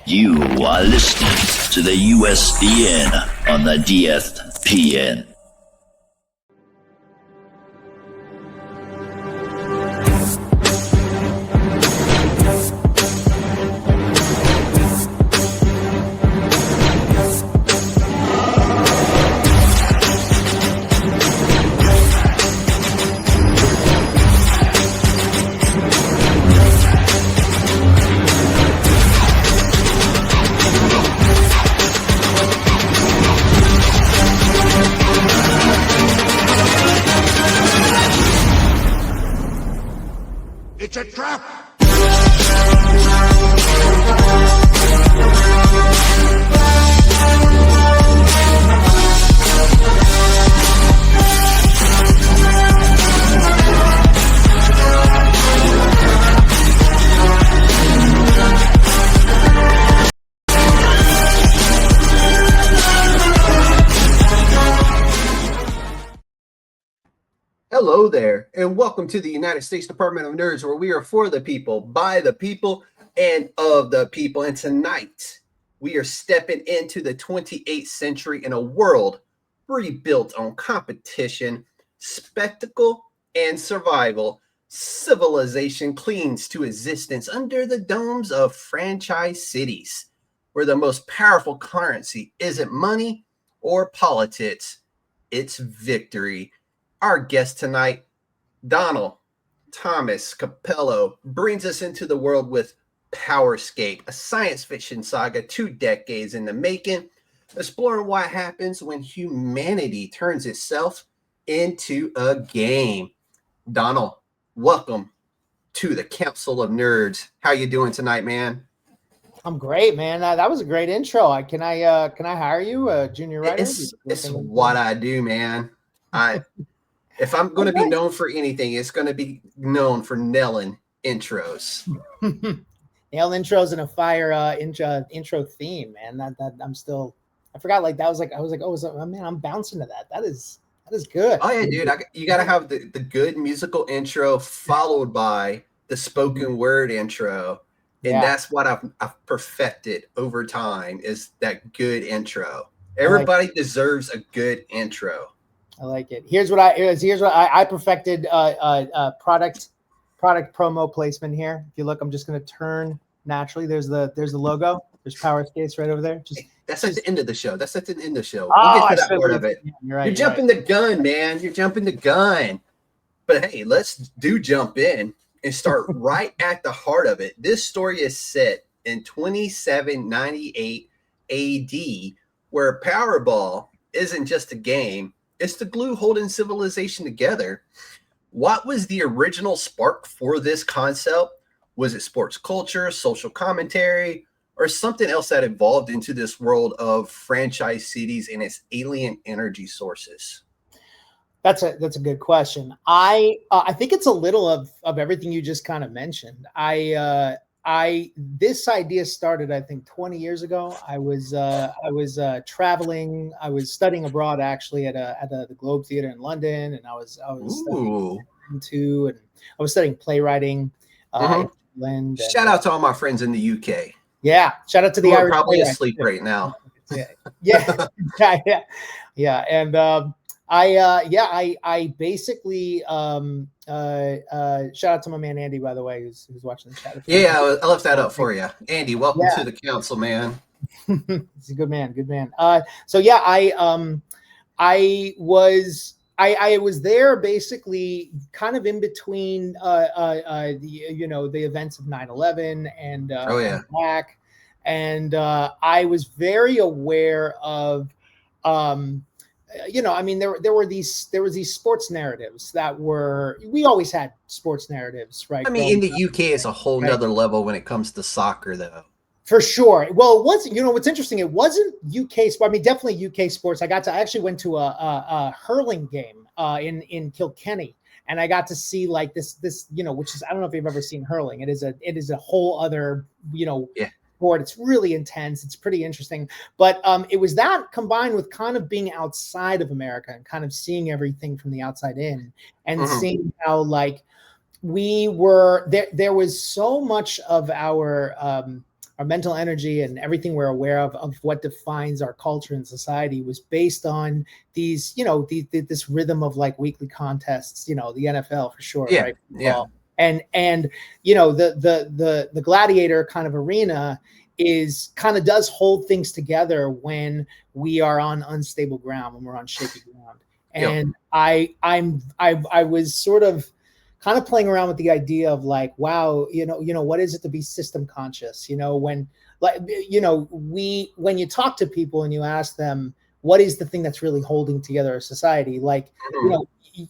You are listening to the USDN on the DSPN. It's a trap! Hello there, and welcome to the United States Department of Nerds, where we are for the people, by the people, and of the people. And tonight, we are stepping into the 28th century in a world rebuilt on competition, spectacle, and survival. Civilization clings to existence under the domes of franchise cities, where the most powerful currency isn't money or politics, it's victory. Our guest tonight, Donal Thoms-Cappello, brings us into the world with Powerscape, a science fiction saga 2 decades in the making, exploring what happens when humanity turns itself into a game. Donal, welcome to the Council of Nerds. How you doing tonight, man? I'm great, man. That was a great intro. Can I hire you, a junior writer? It's what I do, man. If I'm going to be known for anything, it's going to be known for nailing intros. Nail intros and a fire intro theme, man. That I forgot. Like that was like I was like, oh man, I'm bouncing to that. That is good. Oh yeah, dude. You got to have the good musical intro followed by the spoken word intro, and that's what I've perfected over time is that good intro. Everybody deserves a good intro. I like it. Here's what I perfected. Product promo placement here. If you look, I'm just going to turn naturally. There's the logo. There's Powerscape right over there. That's at the end of the show. That's at the end of the show. Oh, we'll get to that part of it. Yeah, you're right. You're jumping the gun, man. You're jumping the gun. But hey, let's jump in and start right at the heart of it. This story is set in 2798 AD, where Powerball isn't just a game. It's the glue holding civilization together. What was the original spark for this concept? Was it sports culture, social commentary, or something else that evolved into this world of franchise cities and its alien energy sources? That's a good question. I think it's a little of everything you just kind of mentioned. This idea started, I think, 20 years ago. I was traveling. I was studying abroad, actually, at the Globe Theatre in London, and I was studying playwriting. In England. Shout out to all my friends in the UK. Yeah, shout out to the Who are Irish probably asleep right now. Yeah. And I basically shout out to my man Andy, by the way, who's watching the chat. Yeah, I left that up for you. Andy, welcome to the council, man. He's a good man. So yeah, I was there basically kind of in between the events of 9/11 and Iraq, and I was very aware of there were these sports narratives that we always had sports narratives, right? I mean, in the UK, it's a whole nother level when it comes to soccer, though. For sure. Well, what's interesting? It wasn't UK sport. I mean, definitely UK sports. I actually went to a hurling game in Kilkenny, and I got to see like this which is, I don't know if you've ever seen hurling. It is a whole other sport. It's really intense. It's pretty interesting. But it was that combined with kind of being outside of America and kind of seeing everything from the outside in, and seeing how like we were there. There was so much of our our mental energy and everything we're aware of what defines our culture and society was based on these, this rhythm of like weekly contests, the NFL for sure, Yeah, right? yeah. And the gladiator kind of arena is kind of does hold things together when we are on unstable ground, when we're on shaky ground. And I was sort of kind of playing around with the idea of like, wow, what is it to be system conscious? When you talk to people and you ask them, what is the thing that's really holding together a society? Like,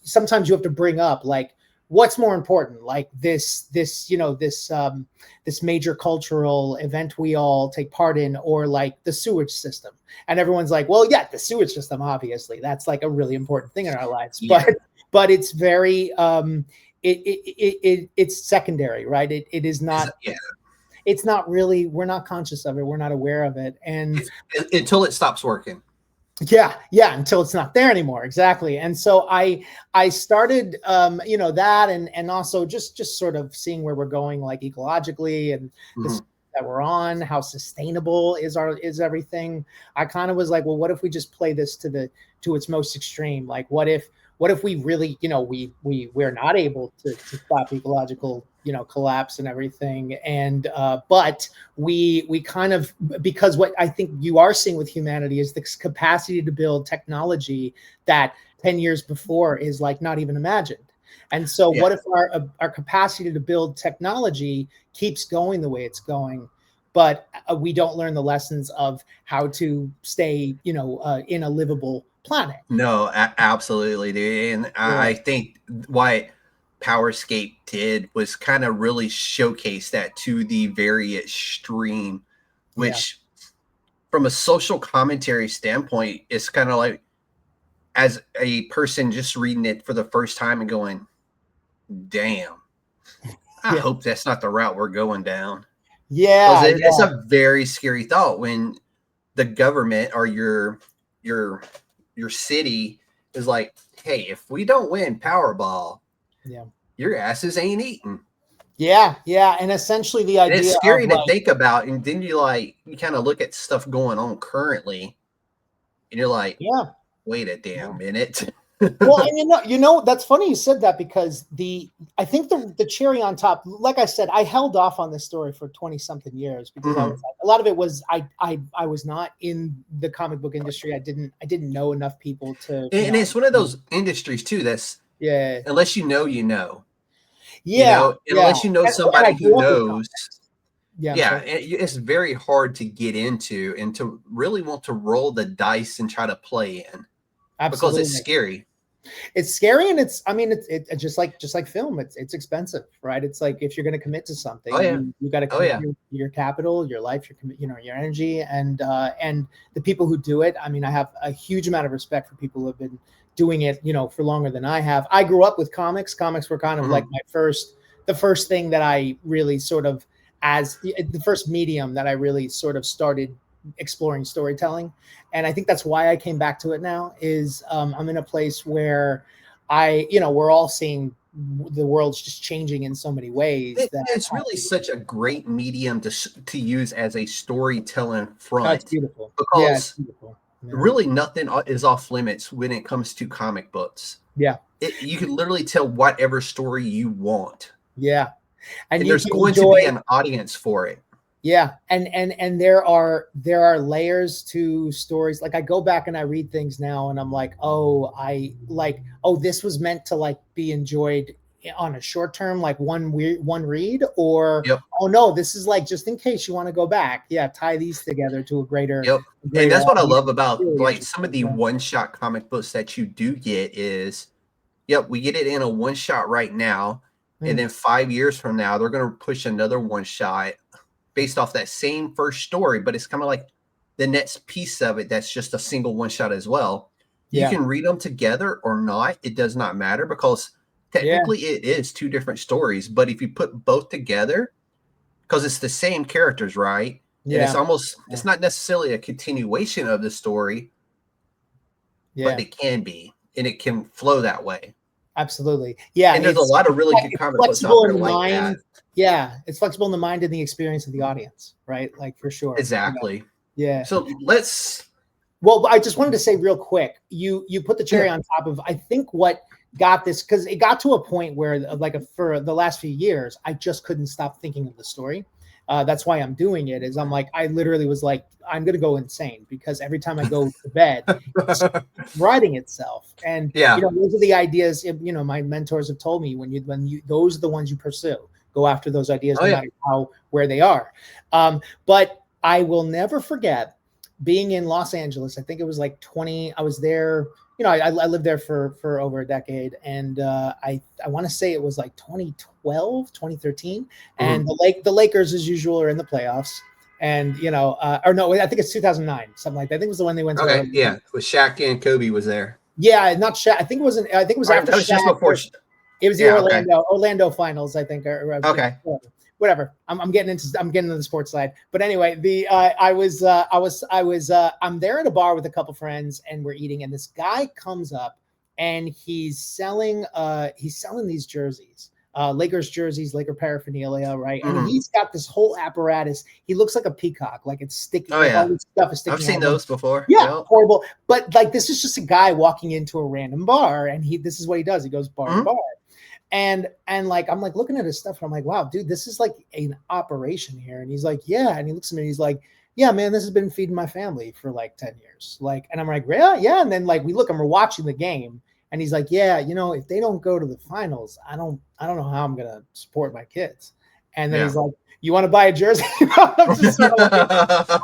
sometimes you have to bring up like, what's more important, like this major cultural event we all take part in, or like the sewage system? And everyone's like, well, yeah, the sewage system, obviously, that's like a really important thing in our lives. Yeah. But it's very it's secondary, right? It is not. It's not really. We're not conscious of it. We're not aware of it, and until it stops working. Yeah, until it's not there anymore. Exactly. And so I started that and also just sort of seeing where we're going, like ecologically, and the that we're on, how sustainable is everything. I kind of was like, well, what if we just play this to its most extreme? Like what if we really, we're not able to stop ecological collapse and everything, and but we kind of, because what I think you are seeing with humanity is this capacity to build technology that 10 years before is like not even imagined. And so what if our capacity to build technology keeps going the way it's going, but we don't learn the lessons of how to stay in a livable planet? No, absolutely, dude. And I think what Powerscape did was kind of really showcase that to the very extreme, which from a social commentary standpoint, it's kind of like, as a person just reading it for the first time and going, damn, I hope that's not the route we're going down. It's a very scary thought when the government or your city is like, hey, if we don't win Powerball, your asses ain't eating. And essentially the idea, and it's scary to think about. And then you kind of look at stuff going on currently, and you're like, wait a damn minute. Well, and that's funny you said that, because I think the cherry on top, like I said, I held off on this story for 20 something years because I was like, a lot of it was I was not in the comic book industry. I didn't know enough people to. And it's one of those industries too that's unless you know, unless you know somebody who knows. It's very hard to get into and to really want to roll the dice and try to play in. Absolutely. Because it's scary. It's scary, and it's just like film. It's expensive, right? It's like, if you're going to commit to something, you got to commit your capital, your life, your energy, and the people who do it. I mean, I have a huge amount of respect for people who have been doing it, for longer than I have. I grew up with comics. Comics were kind of like the first thing that I really sort of, as the first medium that I really sort of started exploring storytelling. And I think that's why I came back to it now, is I'm in a place where we're all seeing the world's just changing in so many ways. It's really such a great medium to use as a storytelling front. That's beautiful. Because beautiful. Really nothing is off limits when it comes to comic books. You can literally tell whatever story you want. And there's going to be an audience for it. And there are layers to stories. Like, I go back and I read things now and I'm like, this was meant to like be enjoyed on a short term, like one read, or oh no, this is like just in case you want to go back. Tie these together to a greater. And that's what I love about like some of the one-shot comic books that you do get is, we get it in a one-shot right now, and then 5 years from now they're going to push another one-shot based off that same first story, but it's kind of like the next piece of it that's just a single one shot as well. You can read them together or not. It does not matter, because technically it is two different stories. But if you put both together, because it's the same characters, right? And it's not necessarily a continuation of the story, but it can be, and it can flow that way. Absolutely. Yeah. And there's a lot of really good comic books out Flexible there in the like mind. that. Yeah. It's flexible in the mind and the experience of the audience, right? Like for sure. Exactly. Yeah. So let's. Well, I just wanted to say real quick, you put the cherry on top of, I think what got this, because it got to a point where for the last few years, I just couldn't stop thinking of the story. That's why I'm doing it. Is I'm like, I literally was like, I'm gonna go insane because every time I go to bed, it's writing itself. And those are the ideas. My mentors have told me when you those are the ones you pursue. Go after those ideas, no matter where they are. But I will never forget being in Los Angeles. I think it was like 20. I was there. I lived there for over a decade, and I want to say it was like 2012, 2013, and the Lakers as usual are in the playoffs, and or no, I think it's 2009, something like that. I think it was the one they went to. Okay, yeah, with Shaq and Kobe was there. Yeah, not Shaq. I think it wasn't. I think it was after. That was just before. It was the Orlando finals, I think. Okay. Whatever. I'm getting into the sports side. But anyway, I'm there at a bar with a couple friends and we're eating, and this guy comes up and he's selling these jerseys. Lakers jerseys, Laker paraphernalia, right? And he's got this whole apparatus. He looks like a peacock, like it's sticking. Oh yeah, all this stuff is sticking. I've seen those before. Yeah, horrible. But like, this is just a guy walking into a random bar, and this is what he does. He goes bar to bar. And like, I'm like looking at his stuff and I'm like, wow, dude, this is like an operation here. And he's like, yeah. And he looks at me and he's like, yeah, man, this has been feeding my family for like 10 years. Like, and I'm like, yeah. And then like, we look and we're watching the game and he's like, yeah, if they don't go to the finals, I don't know how I'm going to support my kids. And then he's like, you want to buy a jersey? I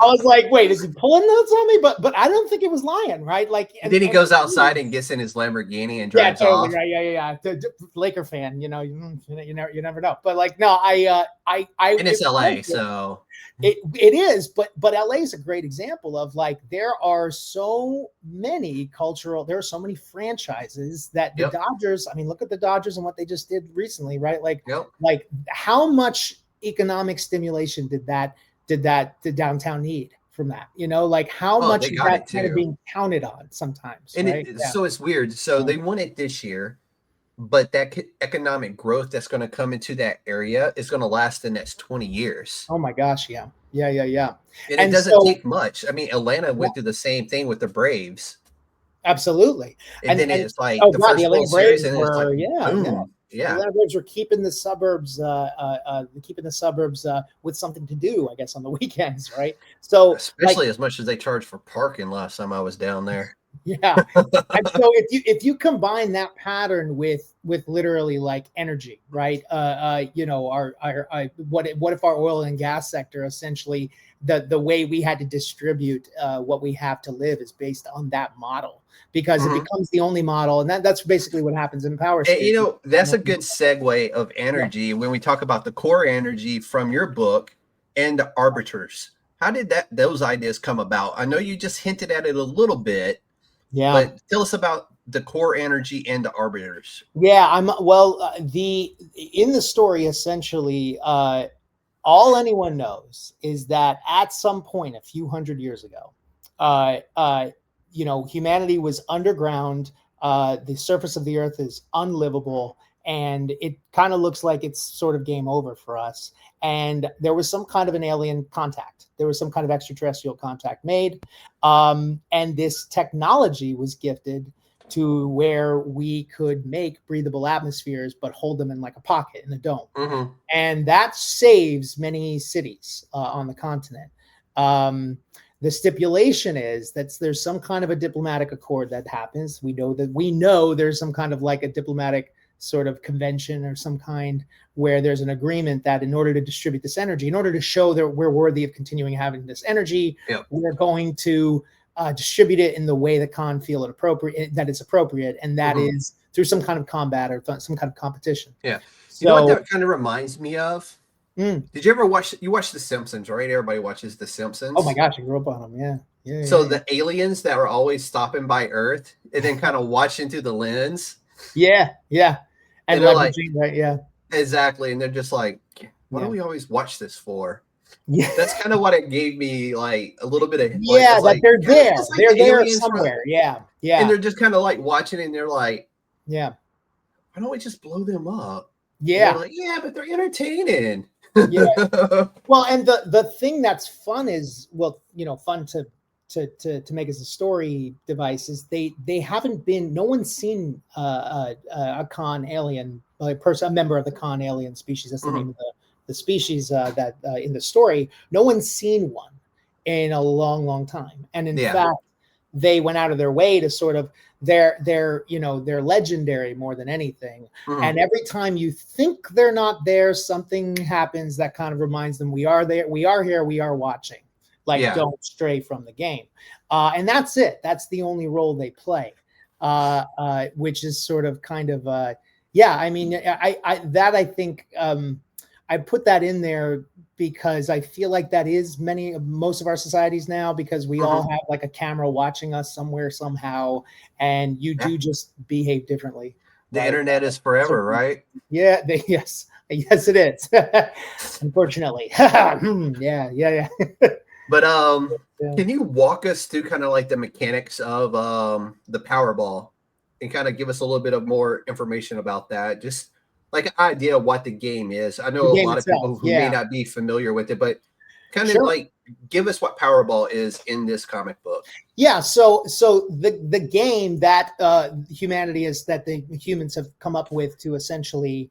was like, wait, is he pulling notes on me? But I don't think it was lying, right? Like, and then he goes outside and gets in his Lamborghini and drives off. Right, yeah. Laker fan, you never know. But like, no, I and it's LA, so it is. But LA is a great example of like, there are so many franchises that the Dodgers. I mean, look at the Dodgers and what they just did recently, right? Like, like how much economic stimulation did the downtown need from that? Like how much is that kind of being counted on sometimes? And right? So it's weird. So they won it this year, but that economic growth that's going to come into that area is going to last the next 20 years. Oh my gosh, yeah. And it doesn't take much. I mean, Atlanta went through the same thing with the Braves. Absolutely. And then it's like the first World Series, and it's like boom. Yeah, the Braves are keeping the suburbs, with something to do, I guess, on the weekends, right? So, especially as much as they charge for parking. Last time I was down there, yeah. And so, if you combine that pattern with literally like energy, right? What if our oil and gas sector essentially the way we had to distribute what we have to live is based on that model. Because it becomes the only model, and that's basically what happens in Powerscape. And, that's a good segue of energy when we talk about the core energy from your book and the arbiters. How did those ideas come about? I know you just hinted at it a little bit, but tell us about the core energy and the arbiters. Yeah, in the story, essentially, all anyone knows is that at some point a few hundred years ago, humanity was underground. The surface of the earth is unlivable, and it kind of looks like it's sort of game over for us. And there was some kind of an alien contact. There was some kind of extraterrestrial contact made. And this technology was gifted to where we could make breathable atmospheres, but hold them in like a pocket in a dome. And that saves many cities on the continent. The stipulation is that there's some kind of a diplomatic accord that happens. We know there's some kind of like a diplomatic sort of convention or some kind where there's an agreement that in order to distribute this energy, in order to show that we're worthy of continuing having this energy, we're going to distribute it in the way that Khan feel it appropriate, that it's appropriate, and that is through some kind of combat or some kind of competition. Yeah. So, you know what that kind of reminds me of? Did you ever watch The Simpsons, right? Everybody watches The Simpsons. Oh my gosh, I grew up on them. Yeah. So the aliens that were always stopping by Earth and then kind of watching through the lens. Yeah. And they're like, right, yeah. Exactly. And they're just like, what do we always watch this for? Yeah. That's kind of what it gave me, like a little bit of they're there. They're there somewhere. Yeah. And they're just kind of like watching it and they're like, yeah. why don't we just blow them up? Yeah. And they're like, yeah, but they're entertaining. Yeah. Well, and the thing that's fun is, well, fun to make as a story device is they haven't been, no one's seen a con alien, a member of the con alien species. That's the name of the species that in the story. No one's seen one in a long, long time, and in fact, they went out of their way to sort of they're legendary more than anything. And every time you think they're not there, something happens that kind of reminds them we are there, we are here, we are watching. Like, don't stray from the game. And that's it. That's the only role they play, which is sort of kind of I mean, I think I put that in there because I feel like that is most of our societies now, because we all have like a camera watching us somewhere somehow, and you do just behave differently. The internet is forever, right? Yeah. Yes, it is. Unfortunately. Yeah. But can you walk us through kind of like the mechanics of the Powerball and kind of give us a little bit of more information about that? Just like an idea of what the game is. I know a lot of people who may not be familiar with it, but kind of like give us what Powerball is in this comic book. Yeah, so the game that humanity is, that the humans have come up with to essentially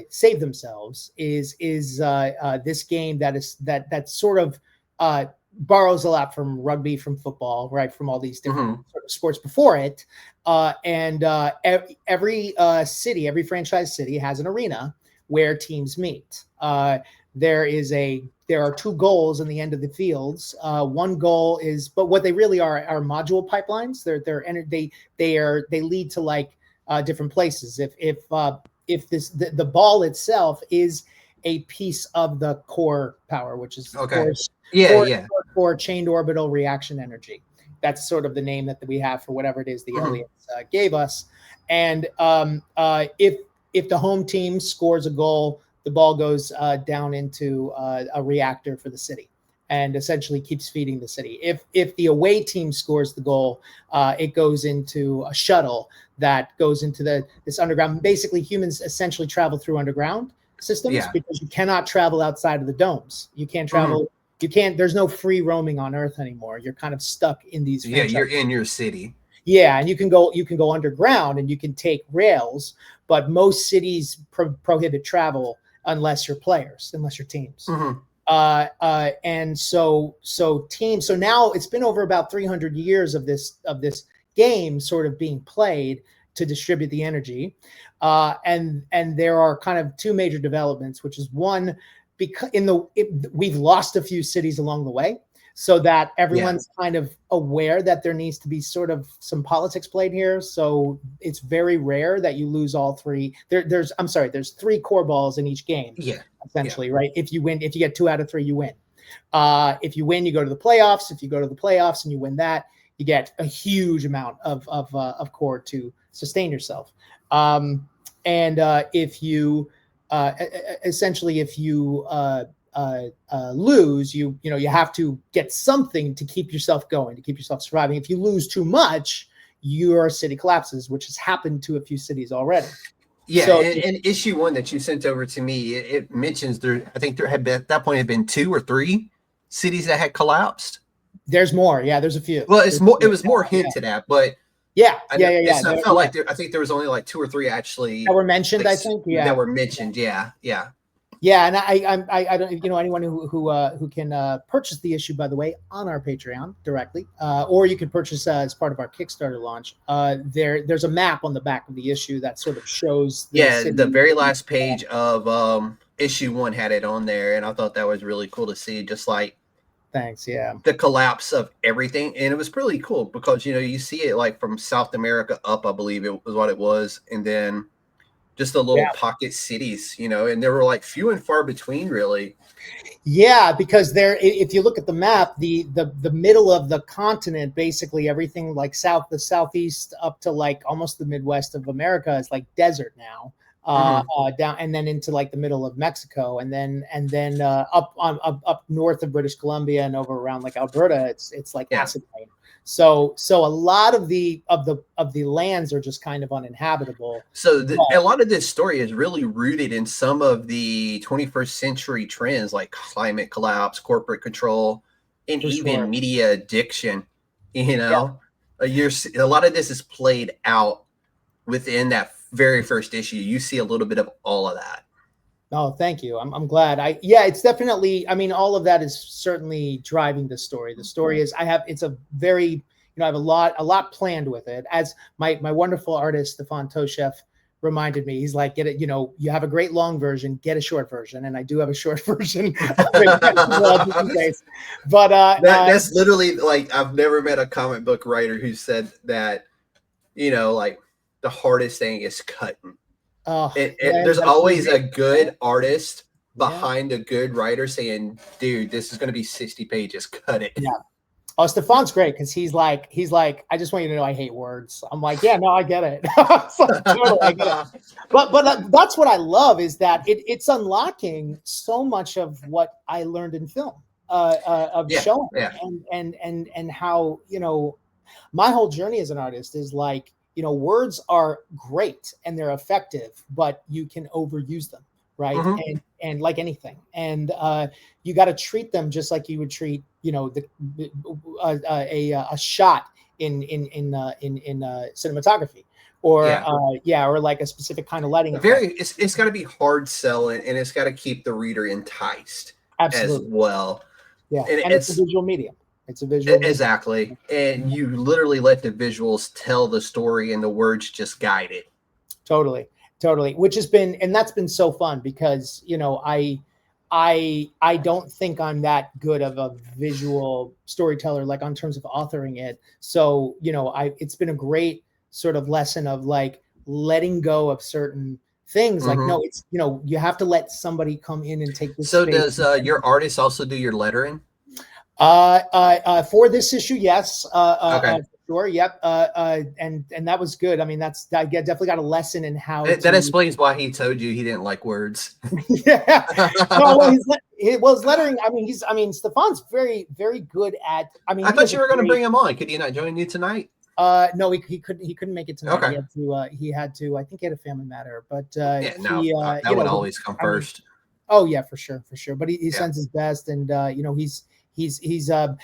save themselves is this game that sort of borrows a lot from rugby, from football, right, from all these different sort of sports before it. And every city, every franchise city has an arena where teams meet. There are two goals in the end of the fields. One goal is, but what they really are module pipelines. They lead to like different places. If the ball itself is a piece of the core power, which is core chained orbital reaction energy. That's sort of the name that we have for whatever it is the aliens gave us. And if the home team scores a goal, the ball goes down into a reactor for the city, and essentially keeps feeding the city. If the away team scores the goal, it goes into a shuttle that goes into this underground. Basically, humans essentially travel through underground systems because you cannot travel outside of the domes. You can't travel. You can't. There's no free roaming on Earth anymore. You're kind of stuck in these. You're in your city. Yeah, and you can go underground and you can take rails, but most cities prohibit travel unless you're players, unless you're teams. And so teams. So now it's been over about 300 years of this game sort of being played to distribute the energy, and there are kind of two major developments, which is one, because we've lost a few cities along the way, so that everyone's kind of aware that there needs to be sort of some politics played here. So it's very rare that you lose all three. There's 3 core balls in each game. Essentially, right? If you win, if you get 2 out of 3, you win. If you win, you go to the playoffs. If you go to the playoffs and you win that, you get a huge amount of core to sustain yourself. If you essentially, if you lose, you have to get something to keep yourself going, to keep yourself surviving. If you lose too much, your city collapses, which has happened to a few cities already. Yeah, so, and issue 1 that you sent over to me, it mentions there. I think there had been at that point had been 2 or 3 cities that had collapsed. There's more. Yeah, there's a few. Well, it was more hinted at, but I felt like I think there was only like 2 or 3 actually that were mentioned. Like, I think that were mentioned. Yeah. And I don't, anyone who can purchase the issue, by the way, on our Patreon directly, or you can purchase as part of our Kickstarter launch. There's a map on the back of the issue that sort of shows. The very last page of issue 1 had it on there, and I thought that was really cool to see. Just like, thanks, the collapse of everything, and it was really cool because you see it like from South America up, I believe it was what it was, and then just the little pocket cities, and there were like few and far between, really. Yeah, because if you look at the map, the middle of the continent, basically everything like the southeast up to like almost the Midwest of America is like desert now. Down and then into like the middle of Mexico, and then up north of British Columbia and over around like Alberta, it's like acid rain. So a lot of the lands are just kind of uninhabitable. So a lot of this story is really rooted in some of the 21st century trends like climate collapse, corporate control, and For even sure. media addiction. You know, a lot of this is played out within that very first issue. You see a little bit of all of that. Oh, thank you. I'm glad. It's definitely, I mean, all of that is certainly driving the story. The story is, it's a very, I have a lot planned with it. As my wonderful artist, Stefan Toshev, reminded me, he's like, get it, you have a great long version, get a short version. And I do have a short version. But that's literally like, I've never met a comic book writer who said that, like the hardest thing is cutting. There's always a good artist behind a good writer saying, dude, this is going to be 60 pages. Cut it. Yeah. Oh, Stefan's great because he's like, I just want you to know I hate words. I'm like, yeah, no, I get it. Totally, I get it. But that's what I love is that it's unlocking so much of what I learned in film showing and how, my whole journey as an artist is like, words are great and they're effective, but you can overuse them, right? Mm-hmm. And like anything, and you got to treat them just like you would treat, a shot in cinematography, or or like a specific kind of lighting. It's got to be hard selling, and it's got to keep the reader enticed. Absolutely. As well. Yeah, and it's a visual medium. It's a visual. Exactly. And you literally let the visuals tell the story and the words just guide it. Totally. Which has been, and that's been so fun because, I don't think I'm that good of a visual storyteller, like on terms of authoring it. So, it's been a great sort of lesson of like letting go of certain things. Like, no, it's, you have to let somebody come in and take this. So does your artist also do your lettering? For this issue, yes. Okay. Sure. Yep. And that was good. I mean, I definitely got a lesson in how that explains why he told you he didn't like words. Yeah. No, his lettering. I mean, Stefan's very, very good at. I mean, I thought you were going to bring him on. Could he not join you tonight? No, he couldn't make it tonight. Okay. He had to. I think he had a family matter, but that would always come first. Oh yeah, for sure. But he sends his best, and he loved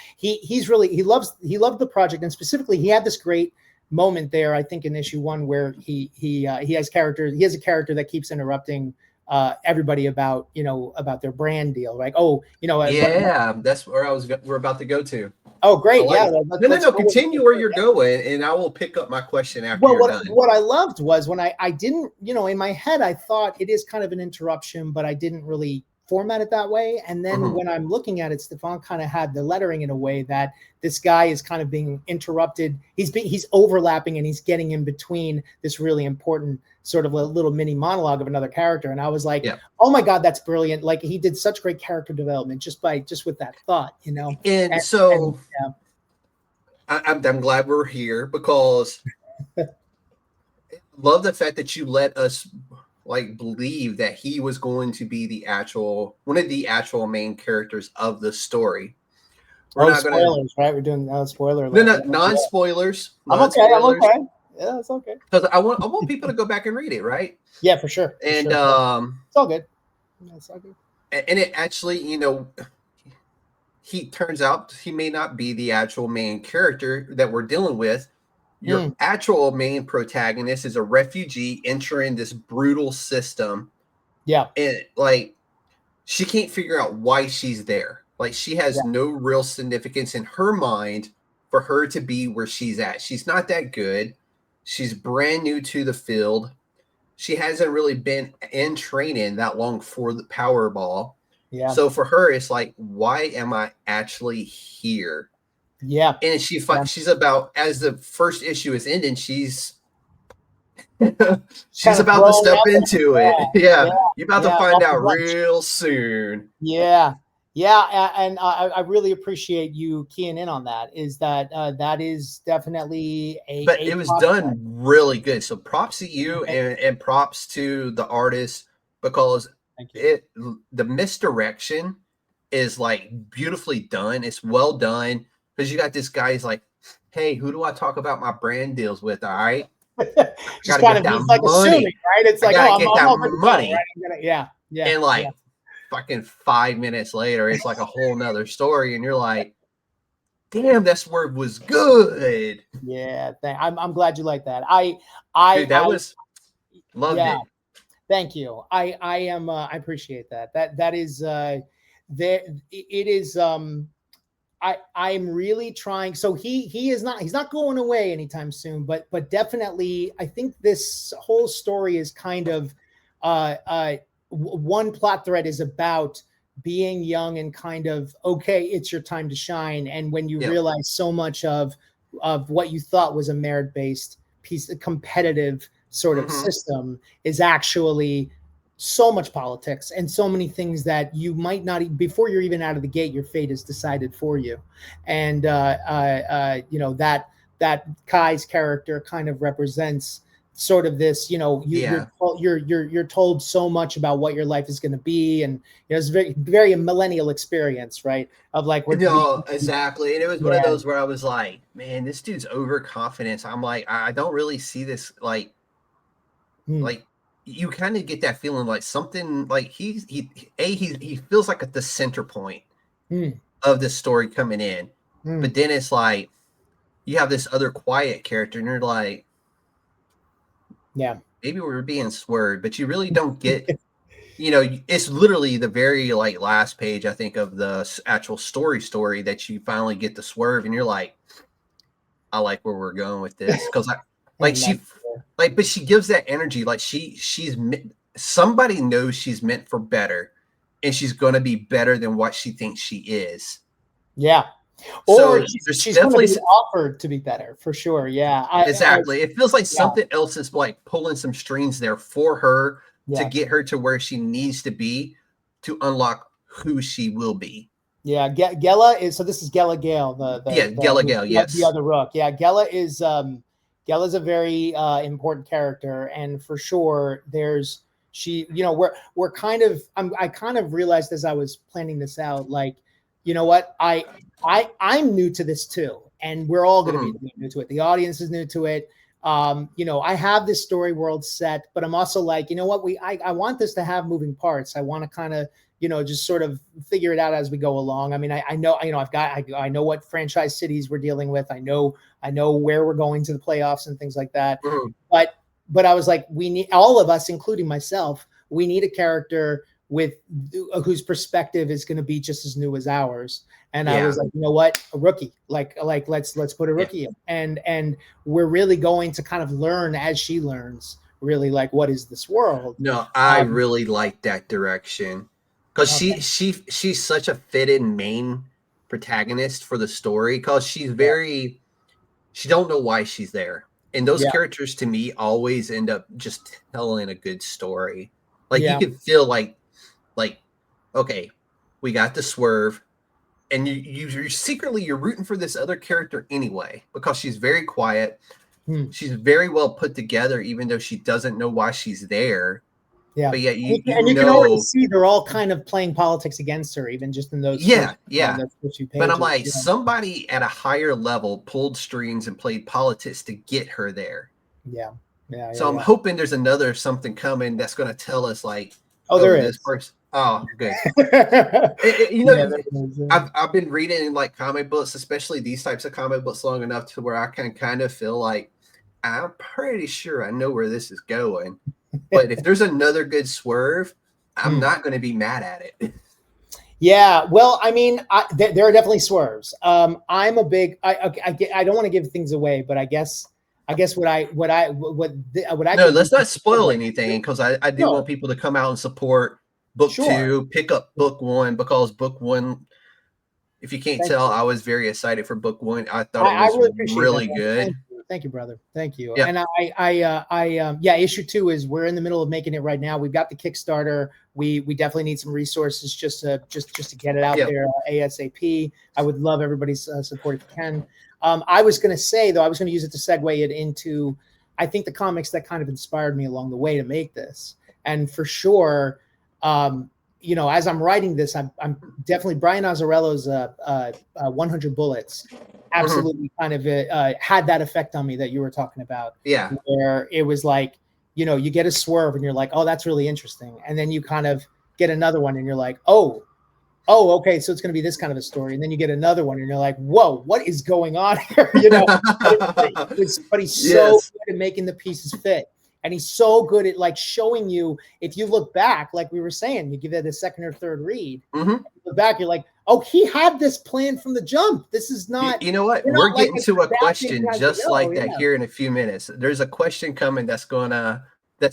the project, and specifically he had this great moment there, I think in issue 1, where he has a character that keeps interrupting everybody about their brand deal, right? That's where we're about to go to. Oh, great. No, continue where you're going, and I will pick up my question after you're done. What I loved was when I didn't, in my head, I thought it is kind of an interruption, but I didn't really format it that way. And then when I'm looking at it, Stefan kind of had the lettering in a way that this guy is kind of being interrupted. He's overlapping and he's getting in between this really important sort of a little mini monologue of another character. And I was like, oh my God, that's brilliant. Like he did such great character development just with that thought, I'm glad we're here because love the fact that you let us believe that he was going to be one of the actual main characters of the story. We're not spoilers, right? We're doing spoiler. No, non-spoilers. I'm okay. Yeah, it's okay. Because I want people to go back and read it, right? Yeah, for sure. And it's all good. It's all good. And it actually, he turns out he may not be the actual main character that we're dealing with. Your actual main protagonist is a refugee entering this brutal system. Yeah. And she can't figure out why she's there. Like she has no real significance in her mind for her to be where she's at. She's not that good. She's brand new to the field. She hasn't really been in training that long for the Powerball. Yeah. So for her, it's like, why am I actually here? Yeah. And she's about, as the first issue is ending, she's about to step into it. Yeah. You're about to find out real soon. Yeah. Yeah. And I really appreciate you keying in on that. Is that that is definitely but it was done really good. So props to you and props to the artist because the misdirection is beautifully done. It's well done. Because you got this guy, he's like, hey, who do I talk about my brand deals with? All right, Just gotta kind get of, that he's like money. assuming, right? It's I like, gotta oh, get I'm that all good to go, money. right? Yeah. And like fucking 5 minutes later, it's like a whole nother story, and you're like, damn, that swerve was good. Yeah. I'm glad you like that. Dude, that was loved yeah. it. Thank you. I am. I appreciate that. That is. There. It is. I'm really trying. So he's not going away anytime soon. But definitely, I think this whole story is kind of. One plot thread is about being young and kind of, okay, it's your time to shine. And when you realize so much of what you thought was a merit based piece, a competitive sort of system, is actually so much politics and so many things that you might not, before you're even out of the gate, your fate is decided for you. And that Kai's character kind of represents sort of this, you're told so much about what your life is going to be, and it's very, very a millennial experience, right? Of like, Exactly. And it was one of those where I was like, man, this dude's overconfidence. I'm like, I don't really see this like you kind of get that feeling like something like he feels like at the center point of this story coming in. But then it's like you have this other quiet character, and you're like, maybe we're being swerved, but you really don't get it's literally the very like last page, I think, of the actual story that you finally get the swerve, and you're like, I like where we're going with this, because but she gives that energy, like she's somebody knows she's meant for better, and she's going to be better than what she thinks she is. Or she's going to be offered to be better, for sure. Exactly. It feels like something else is like pulling some strings there for her to get her to where she needs to be to unlock who she will be. Gela is, so this is Gela Gale, Gela Gale, yes. The other rook. Gela is Gela's a very important character, and for sure there's we're kind of, I kind of realized as I was planning this out, like, you know what, I'm new to this too, and we're all going to be new to it. The audience is new to it. I have this story world set, but I'm also like, you know what, I want this to have moving parts. I want to kind of, just sort of figure it out as we go along. I mean, I know, I know what franchise cities we're dealing with. I know where we're going to the playoffs and things like that. But I was like, we need, all of us, including myself, we need a character with whose perspective is going to be just as new as ours. And I was like, you know what, a rookie, like let's put a rookie in, and we're really going to kind of learn as she learns, really, like, what is this world? No, I really like that direction, because she's such a fitted main protagonist for the story, because she's she don't know why she's there. And those characters to me always end up just telling a good story. Like you could feel like, okay, we got the swerve, and you're secretly you're rooting for this other character anyway, because she's very quiet. She's very well put together, even though she doesn't know why she's there. But yet you can already see they're all kind of playing politics against her, even just in those those but I'm like, somebody at a higher level pulled strings and played politics to get her there. So I'm hoping there's another something coming that's going to tell us, like, there is this person. Oh, good. I've been reading like comic books, especially these types of comic books, long enough to where I can kind of feel like I'm pretty sure I know where this is going. But if there's another good swerve, I'm not going to be mad at it. Well, I mean, there are definitely swerves. I'm a big. I don't want to give things away, but I guess what I. No, let's not spoil anything, because I do want people to come out and support book 2, pick up book 1, because book 1. If you can't tell, I was very excited for book 1. I thought it was really good. Thank you, brother. Thank you. Yeah. And issue 2 is, we're in the middle of making it right now. We've got the Kickstarter. We definitely need some resources just to get it out there ASAP. I would love everybody's support if you can. I was going to say, though, I was going to use it to segue it into, I think, the comics that kind of inspired me along the way to make this. And for sure, as I'm writing this, I'm definitely Brian Azzarello's 100 Bullets absolutely kind of had that effect on me that you were talking about. Yeah. Where it was like, you know, you get a swerve and you're like, oh, that's really interesting. And then you kind of get another one and you're like, oh, okay, so it's going to be this kind of a story. And then you get another one and you're like, whoa, what is going on here? You know, but he's so good at making the pieces fit. And he's so good at like showing you, if you look back, like we were saying, you give it a second or third read, you look back, you're like, oh, he had this plan from the jump. This is not. You know what? We're getting to a question just like that here in a few minutes. There's a question coming that's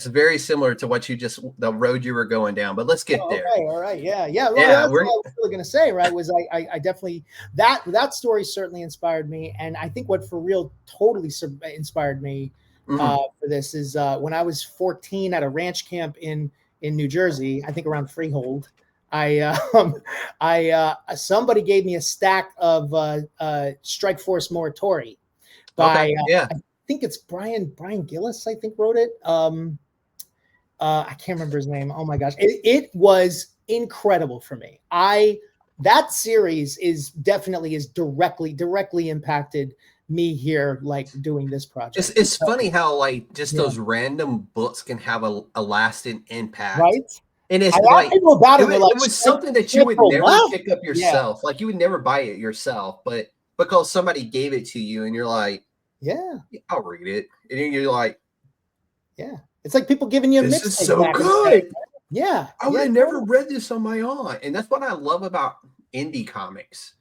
very similar to what the road you were going down. But let's get there. Okay, all right, yeah. Well, that's what I was really going to say, right? Was I definitely that story certainly inspired me, and I think what for real totally inspired me for this is when I was 14 at a ranch camp in New Jersey, I think around Freehold. Somebody gave me a stack of Strike Force Moratori by I think it's Brian Gillis, I think wrote it. I can't remember his name. Oh my gosh. It was incredible for me. That series is directly impacted me here, like doing this project. It's funny how like just those random books can have a lasting impact. Right. And it's like, it was something that you would never pick up yourself. Like you would never buy it yourself, but because somebody gave it to you and you're like, yeah, I'll read it. And then you're like, yeah, it's like people giving you a mix. This is so good. Yeah. I would have never read this on my own. And that's what I love about indie comics.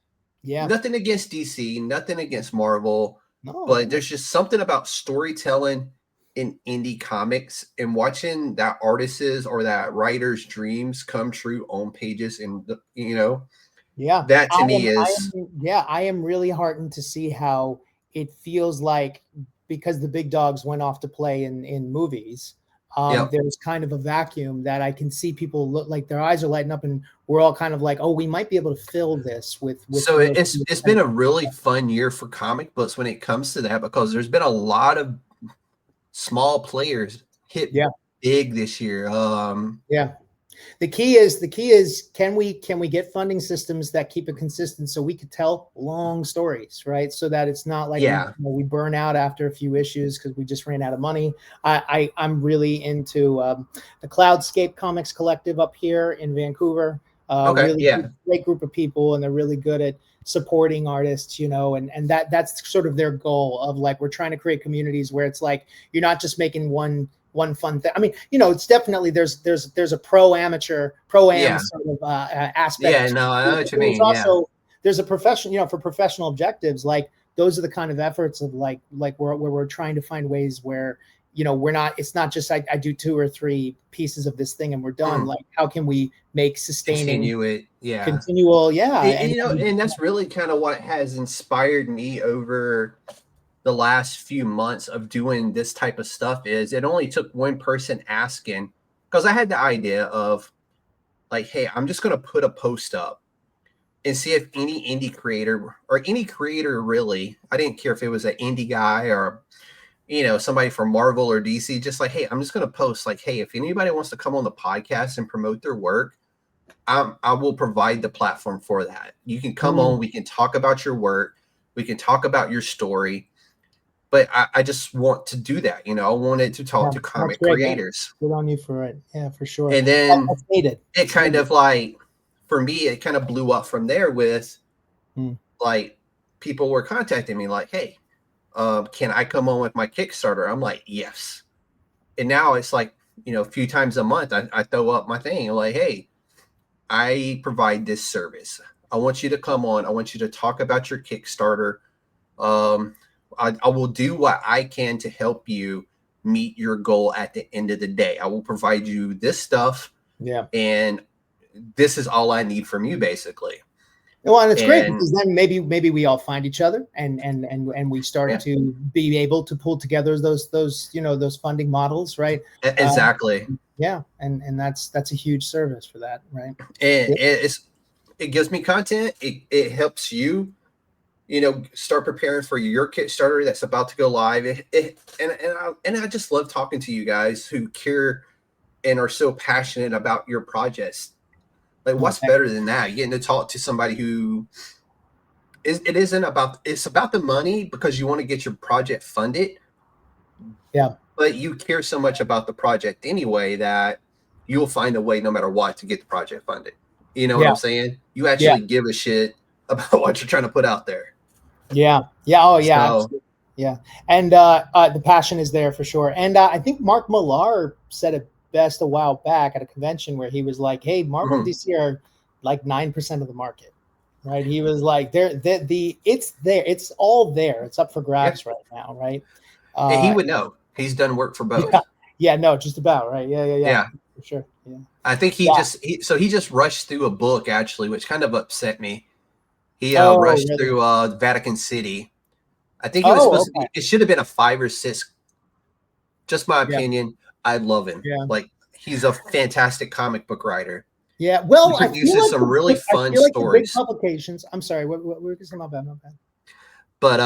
Yeah. Nothing against DC, nothing against Marvel, but there's just something about storytelling in indie comics and watching that artist's or that writer's dreams come true on pages. And, that to me is. I am really heartened to see how it feels like, because the big dogs went off to play in movies, there's kind of a vacuum that I can see people look like their eyes are lighting up, and we're all kind of like, oh, we might be able to fill this with so it's been a really fun year for comic books when it comes to that, because there's been a lot of small players hit big this year. The key is can we get funding systems that keep it consistent so we could tell long stories, right? So that it's not like we burn out after a few issues because we just ran out of money. I'm really into the Cloudscape Comics Collective up here in Vancouver. Great group of people, and they're really good at supporting artists, and that's sort of their goal of like, we're trying to create communities where it's like you're not just making one fun thing. I mean, it's definitely there's a pro-am sort of aspect. Yeah, no, I know what you mean. Also, there's a profession, for professional objectives. Like those are the kind of efforts of like where we're trying to find ways where it's not just I do 2 or 3 pieces of this thing and we're done. Like, how can we make sustaining continual, and that's really kind of what has inspired me over the last few months of doing this type of stuff. Is it only took one person asking, because I had the idea of like, hey, I'm just going to put a post up and see if any indie creator or any creator really, I didn't care if it was an indie guy or, somebody from Marvel or DC, just like, hey, I'm just going to post like, hey, if anybody wants to come on the podcast and promote their work, I will provide the platform for that. You can come on, we can talk about your work, we can talk about your story. But I just want to do that. I wanted to talk to comic creators. Good on you for it. Yeah, for sure. And then it kind of like, for me, it kind of blew up from there with like people were contacting me like, hey, can I come on with my Kickstarter? I'm like, yes. And now it's like, a few times a month, I throw up my thing like, hey, I provide this service. I want you to come on. I want you to talk about your Kickstarter. I will do what I can to help you meet your goal at the end of the day. I will provide you this stuff. Yeah. And this is all I need from you, basically. Well, and it's great because then maybe we all find each other and we start to be able to pull together those funding models, right? Exactly. And that's a huge service for that, right? And it gives me content. It helps you, start preparing for your Kickstarter that's about to go live. And I just love talking to you guys who care and are so passionate about your projects. Like, what's better than that? Getting to talk to somebody who it isn't about, it's about the money because you want to get your project funded. Yeah. But you care so much about the project anyway that you'll find a way no matter what to get the project funded. You know what I'm saying? You actually give a shit about what you're trying to put out there. Yeah. Oh, yeah. So, yeah. And the passion is there for sure. And I think Mark Millar said it best a while back at a convention where he was like, hey, Marvel and DC are like 9% of the market. Right. He was like, it's there. It's all there. It's up for grabs right now. Right. He would know. He's done work for both. Yeah. No, just about. Right. Yeah. For sure. Yeah. I think he just rushed through a book, actually, which kind of upset me. He rushed through Vatican City. I think it was supposed to be, it should have been a 5 or 6. Just my opinion. I love him. Yeah. Like, he's a fantastic comic book writer. Yeah, well, I feel like some really fun stories. The big publications. I'm sorry, what were you saying? My bad. But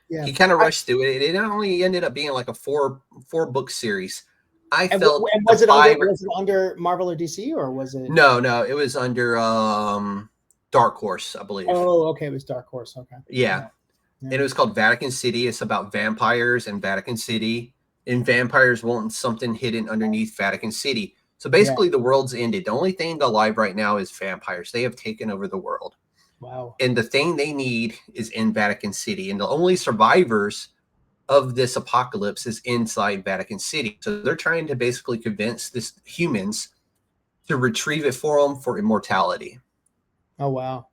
he kind of rushed through it. It only ended up being like a 4 book series. Was it under Marvel or DC, or was it? No, it was under Dark Horse, I believe. Oh, okay, it was Dark Horse. Okay. Yeah. And it was called Vatican City. It's about vampires and Vatican City, and vampires wanting something hidden underneath Vatican City. So basically, the world's ended. The only thing alive right now is vampires. They have taken over the world. Wow. And the thing they need is in Vatican City. And the only survivors of this apocalypse is inside Vatican City. So they're trying to basically convince this humans to retrieve it for them for immortality. Oh, wow.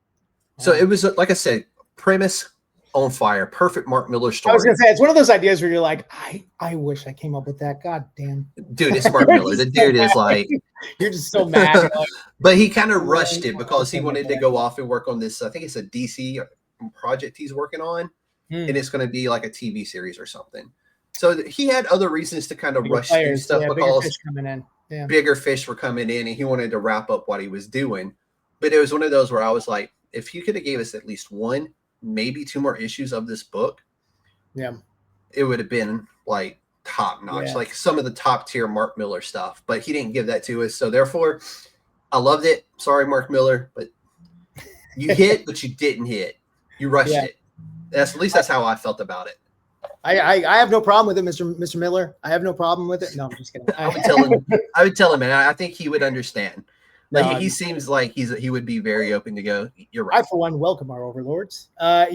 So it was, like I said, premise on fire. Perfect Mark Millar story. I was going to say, it's one of those ideas where you're like, I wish I came up with that. God damn. Dude, it's Mark Millar. The dude is like... You're just so mad. But he kind of rushed it because he wanted to go off and work on this. I think it's a DC project he's working on. And it's going to be like a TV series or something. So he had other reasons to kind of rush through stuff because bigger fish were coming in and he wanted to wrap up what he was doing. But it was one of those where I was like, if you could have gave us at least 1, maybe 2 more issues of this book, it would have been like top notch, like some of the top tier Mark Millar stuff. But he didn't give that to us. So therefore, I loved it. Sorry, Mark Millar, but you hit, but you didn't hit. You rushed it. At least that's how I felt about it. I have no problem with it, Mr. Miller. I have no problem with it. No, I'm just kidding. I would tell him, and I think he would understand. Like he seems like he would be very open to go. You're right. I, for one, welcome our overlords. I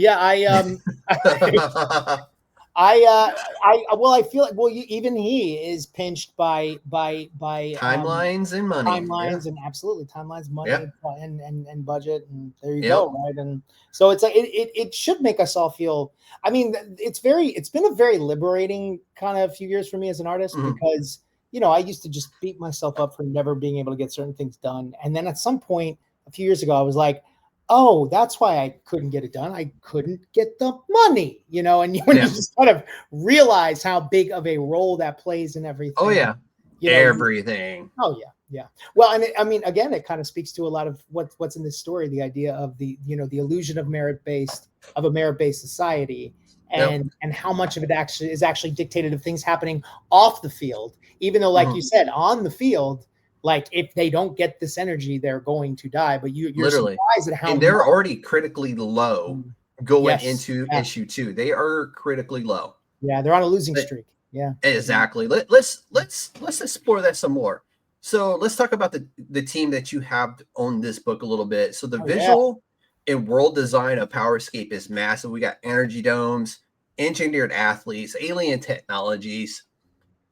feel like even he is pinched by timelines and money, and absolutely timelines, money, and budget, and there you go, right? And so it's like it should make us all feel. I mean, it's been a very liberating kind of few years for me as an artist because I used to just beat myself up for never being able to get certain things done, and then at some point a few years ago I was like, oh, that's why I couldn't get it done. I couldn't get the money, and you just kind of realize how big of a role that plays in everything. Oh, yeah. Everything. Oh, yeah. Yeah. Well, and again, it kind of speaks to a lot of what's in this story, the idea of the illusion of a merit-based society and how much of it is actually dictated of things happening off the field, even though, like you said, on the field, like if they don't get this energy, they're going to die. But you're literally surprised at how and they're already critically low going into issue 2. They are critically low. Yeah, they're on a losing streak. Yeah, exactly. Let's explore that some more. So let's talk about the team that you have on this book a little bit. So the visual and world design of Powerscape is massive. We got energy domes, engineered athletes, alien technologies.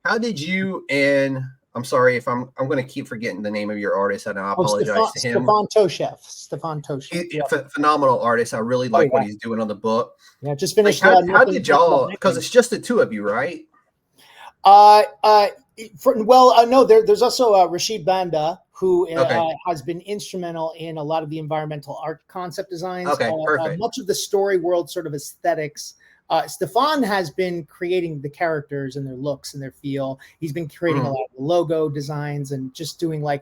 How did you and I'm sorry if I'm going to keep forgetting the name of your artist, and I apologize to him. Stefan Toshev. Phenomenal artist. I really like what he's doing on the book. Yeah, just finished. How did y'all? Because it's just the 2 of you, right? No. There's also Rashid Banda, who has been instrumental in a lot of the environmental art concept designs. Okay, perfect. Much of the story world sort of aesthetics. Stefan has been creating the characters and their looks and their feel. He's been creating a lot of the logo designs and just doing a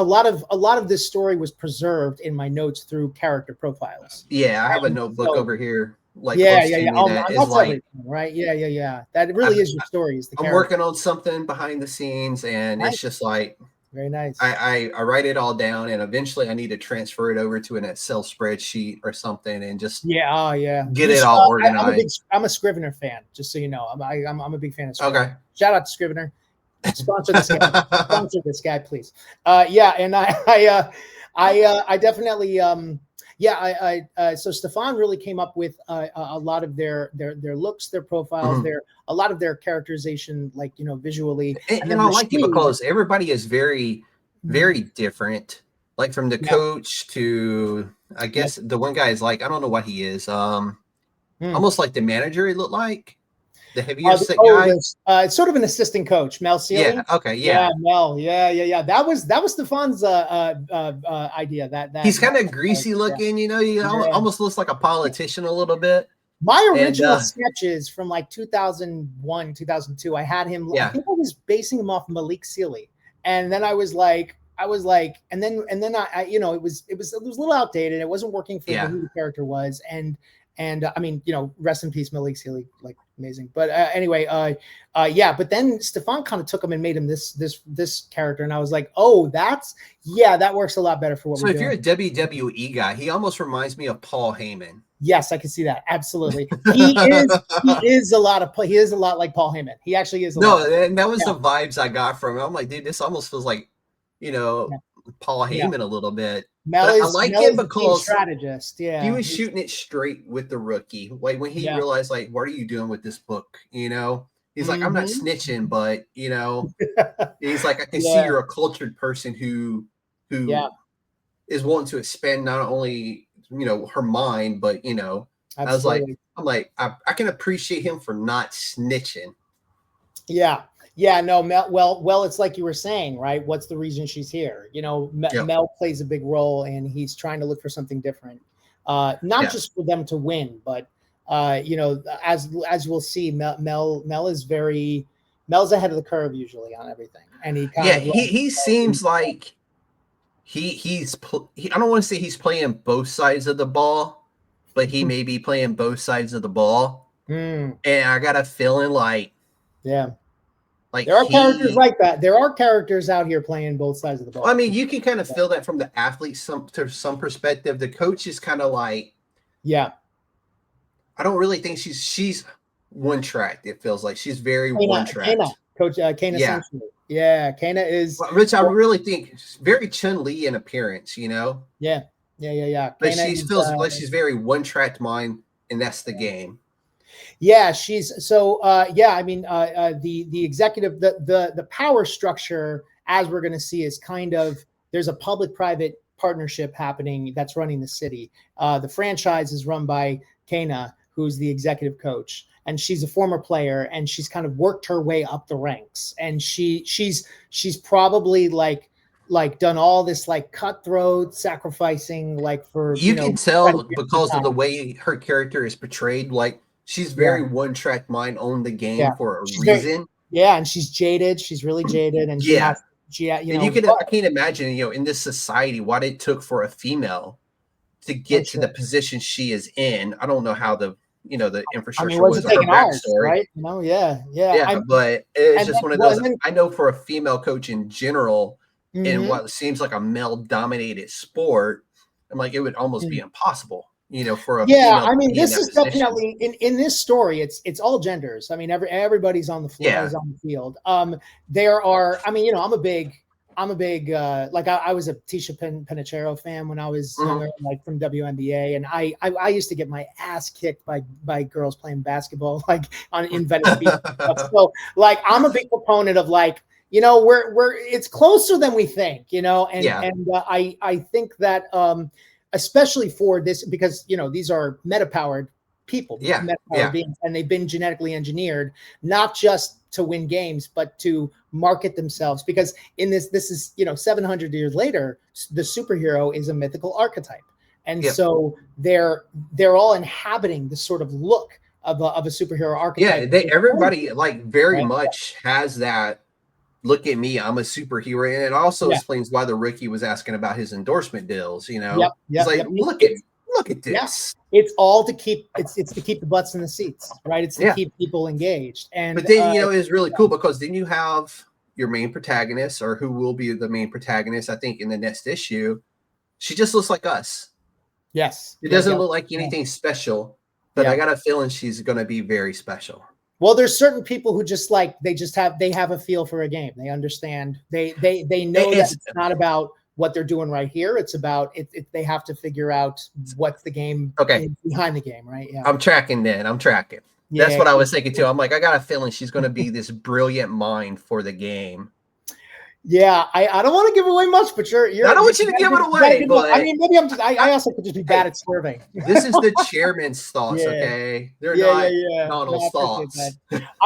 lot of this story was preserved in my notes through character profiles. Yeah, I have a notebook over here. Like right? Yeah. That really is your story. I'm working on something behind the scenes, and it's just like Very nice. I write it all down, and eventually I need to transfer it over to an Excel spreadsheet or something, and just get it all organized. I'm a Scrivener fan, just so you know. I'm a big fan of Scrivener. Okay. Shout out to Scrivener. Sponsor this guy. Sponsor this guy, please. And I definitely so Stefan really came up with a lot of their looks, their profiles, a lot of their characterization, like, you know, visually. And I like it because everybody is very, very different. Like from the coach to, I guess the one guy is like, I don't know what he is. Almost like the manager. He looked like the heavier set guy. It's sort of an assistant coach, Mel Seeley. Yeah. Okay. Yeah. Mel. Yeah. That was Stefan's idea. That he's kind of greasy looking. You know, he almost looks like a politician a little bit. My original sketches from like 2001, 2002, I had him. I think I was basing him off Malik Seeley, and then I was like, and then I you know, it was a little outdated. It wasn't working for who the character was, and I mean, you know, rest in peace, Malik Seeley, like amazing. But anyway, but then Stefan kind of took him and made him this character, and I was like, oh, that works a lot better for what we're doing. So if you're a WWE guy, he almost reminds me of Paul Heyman. Yes, I can see that. Absolutely. He is a lot like Paul Heyman. He actually is. And that was the vibes I got from him. I'm like, dude, this almost feels like, you know, Paul Heyman a little bit. I like him because strategist. Yeah, he was shooting it straight with the rookie. Like when he realized, like, what are you doing with this book? You know, he's like, I'm not snitching, but you know, he's like, I can see you're a cultured person who is wanting to expand not only, you know, her mind, but you know, absolutely. I can appreciate him for not snitching. Well, it's like you were saying, right? What's the reason she's here? You know, Mel plays a big role, and he's trying to look for something different, not just for them to win, but you know, as we'll see, Mel is Mel's ahead of the curve usually on everything, and he seems like I don't want to say he's playing both sides of the ball, but he may be playing both sides of the ball. And I got a feeling like there are characters like that. There are characters out here playing both sides of the ball. I mean, you can kind of feel that from the athlete to some perspective. The coach is kind of like, I don't really think she's one track. It feels like she's very one track. Coach Kana Simpson. Yeah, Kana is. Which I really think is very Chun-Li in appearance, you know? Yeah. But she feels like she's very one-tracked mind, and that's the game. Yeah, she's so. I mean, the executive, the power structure, as we're going to see, is kind of, there's a public-private partnership happening that's running the city. The franchise is run by Kana, who's the executive coach, and she's a former player, and she's kind of worked her way up the ranks, and she's probably like done all this like cutthroat sacrificing, like for you can tell because of the way her character is portrayed, like she's very one-track mind on the game for a reason. And she's jaded. She's really jaded, and I can't imagine, you know, in this society, what it took for a female to get to the position she is in. I don't know how the infrastructure was her backstory, right? No, but it's just one of those. I know for a female coach in general, in what seems like a male-dominated sport, I'm like, it would almost be impossible. You know, for a I mean, this is definitely in this story. It's all genders. I mean, everybody's on the floor, is on the field. There are. I mean, you know, I'm a big like I was a Tisha Penicheiro fan when I was younger, like from WNBA, and I used to get my ass kicked by girls playing basketball, like in Venice Beach. So, like, I'm a big proponent of, like, you know, we're it's closer than we think, you know, and I think that especially for this, because, you know, these are meta-powered people, beings, and they've been genetically engineered, not just to win games, but to market themselves. Because in this is, you know, 700 years later, the superhero is a mythical archetype, and so they're all inhabiting this sort of look of a superhero archetype. Everybody like very much has that. Look at me, I'm a superhero. And it also explains why the rookie was asking about his endorsement deals, you know. He's like, look at this. It's all to keep it's to keep the butts in the seats, right? It's to keep people engaged. And but then, you know, it's really cool because then you have your main protagonist, or who will be the main protagonist, I think, in the next issue, she just looks like us. Yes. It doesn't look like anything special, but I got a feeling she's going to be very special. Well, there's certain people who just like they have a feel for a game. They understand. They know that it's not about what they're doing right here. It's about it. They have to figure out what's the game behind the game, right? Yeah. I'm tracking then. I'm tracking. That's what I was thinking too. I'm like, I got a feeling she's going to be this brilliant mind for the game. Yeah, I don't want to give away much, but you're I don't want you to give it away. But I mean, maybe I also could just be bad at swerving. This is the chairman's thoughts, okay? They're not Donald's thoughts.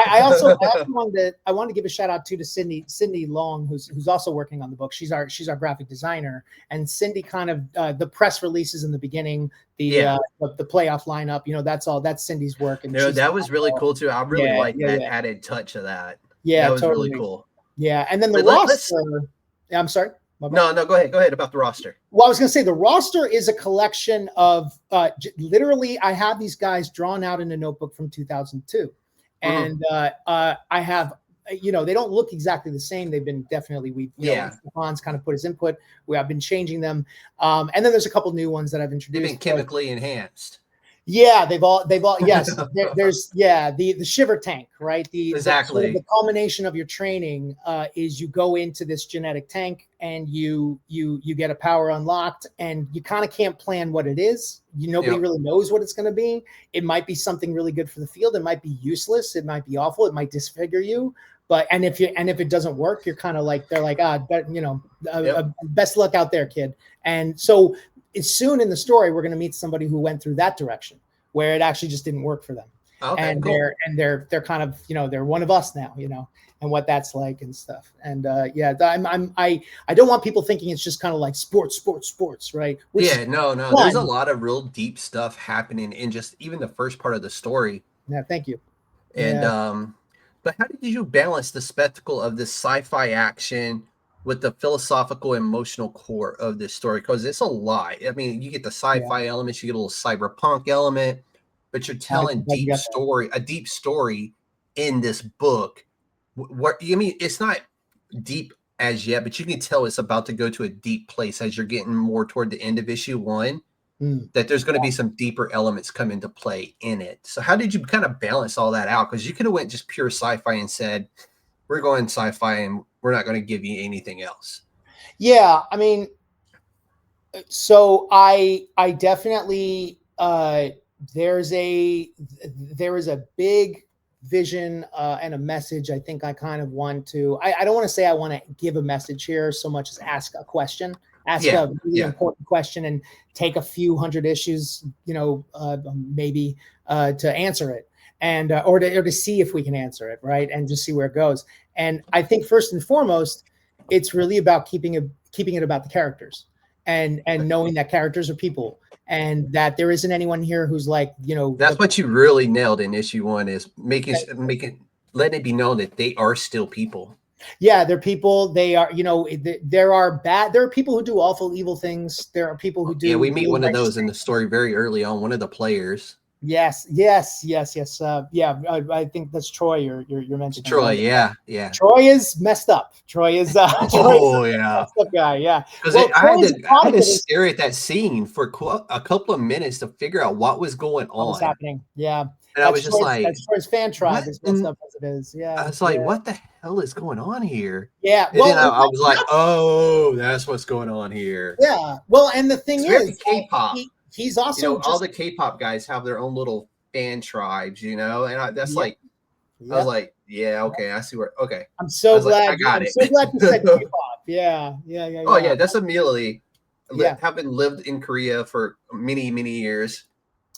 I also wanted to give a shout out to Cindy Long, who's also working on the book. She's our graphic designer, and Cindy kind of the press releases in the beginning, the playoff lineup. You know, that's Cindy's work. And that was really cool too. I really like that added touch of that. Yeah, that was totally really cool. Yeah, and then the roster. I'm sorry. No, go ahead about the roster. Well, I was going to say the roster is a collection of literally. I have these guys drawn out in a notebook from 2002, and I have they don't look exactly the same. They've been definitely Stefan's kind of put his input. I've been changing them, and then there's a couple new ones that I've introduced. They've been chemically enhanced. Yeah, they've all yes. There's the shiver tank, right? Exactly. The culmination of your training is you go into this genetic tank and you get a power unlocked, and you kind of can't plan what it is. Nobody really knows what it's going to be. It might be something really good for the field. It might be useless. It might be awful. It might disfigure you. But if it doesn't work, you're kind of like best luck out there, kid. And so it's soon in the story we're going to meet somebody who went through that direction where it actually just didn't work for them. Okay, and cool. they're kind of they're one of us now, and what that's like and stuff. And I don't want people thinking it's just kind of like sports, right? No. There's a lot of real deep stuff happening in just even the first part of the story. Yeah, thank you. And but how did you balance the spectacle of this sci-fi action with the philosophical, emotional core of this story? Because it's a lot. I mean, you get the sci-fi elements, you get a little cyberpunk element, but you're telling a deep story in this book. It's not deep as yet, but you can tell it's about to go to a deep place as you're getting more toward the end of issue 1. That there's going to be some deeper elements come into play in it. So how did you kind of balance all that out? Because you could have went just pure sci-fi and said, we're going sci-fi and we're not going to give you anything else. Yeah, I mean, so I definitely there is a big vision and a message. I think I kind of want to. I don't want to say I want to give a message here so much as ask a question. Ask a really important question and take a few hundred issues, maybe to answer it. And or to see if we can answer it, right, and just see where it goes. And I think first and foremost, it's really about keeping it about the characters and knowing that characters are people, and that there isn't anyone here who's like That's what you really nailed in issue 1 is letting it be known that they are still people. Yeah, they're people. They are, there are people who do awful, evil things. There are people who do. Yeah, we meet one of those in the story very early on. One of the players. Yes. I think that's Troy. You're mentioning Troy. Yeah. Troy is messed up. Troy is. Messed up guy. Yeah. Because I had to stare at that scene for a couple of minutes to figure out what was going on. What was happening? Yeah. And I was just like, that's Troy's fan tribe. As messed up as it is. Yeah. I was like, what the hell is going on here? Yeah. And then I was like, oh, that's what's going on here. Yeah. Well, and the thing is, K-pop. He's also all the K-pop guys have their own little fan tribes, and I was like, yeah, okay, I see where. Okay, I'm so glad. I got it. So glad you said K-pop. Yeah. Oh yeah, that's immediately. Having lived in Korea for many years.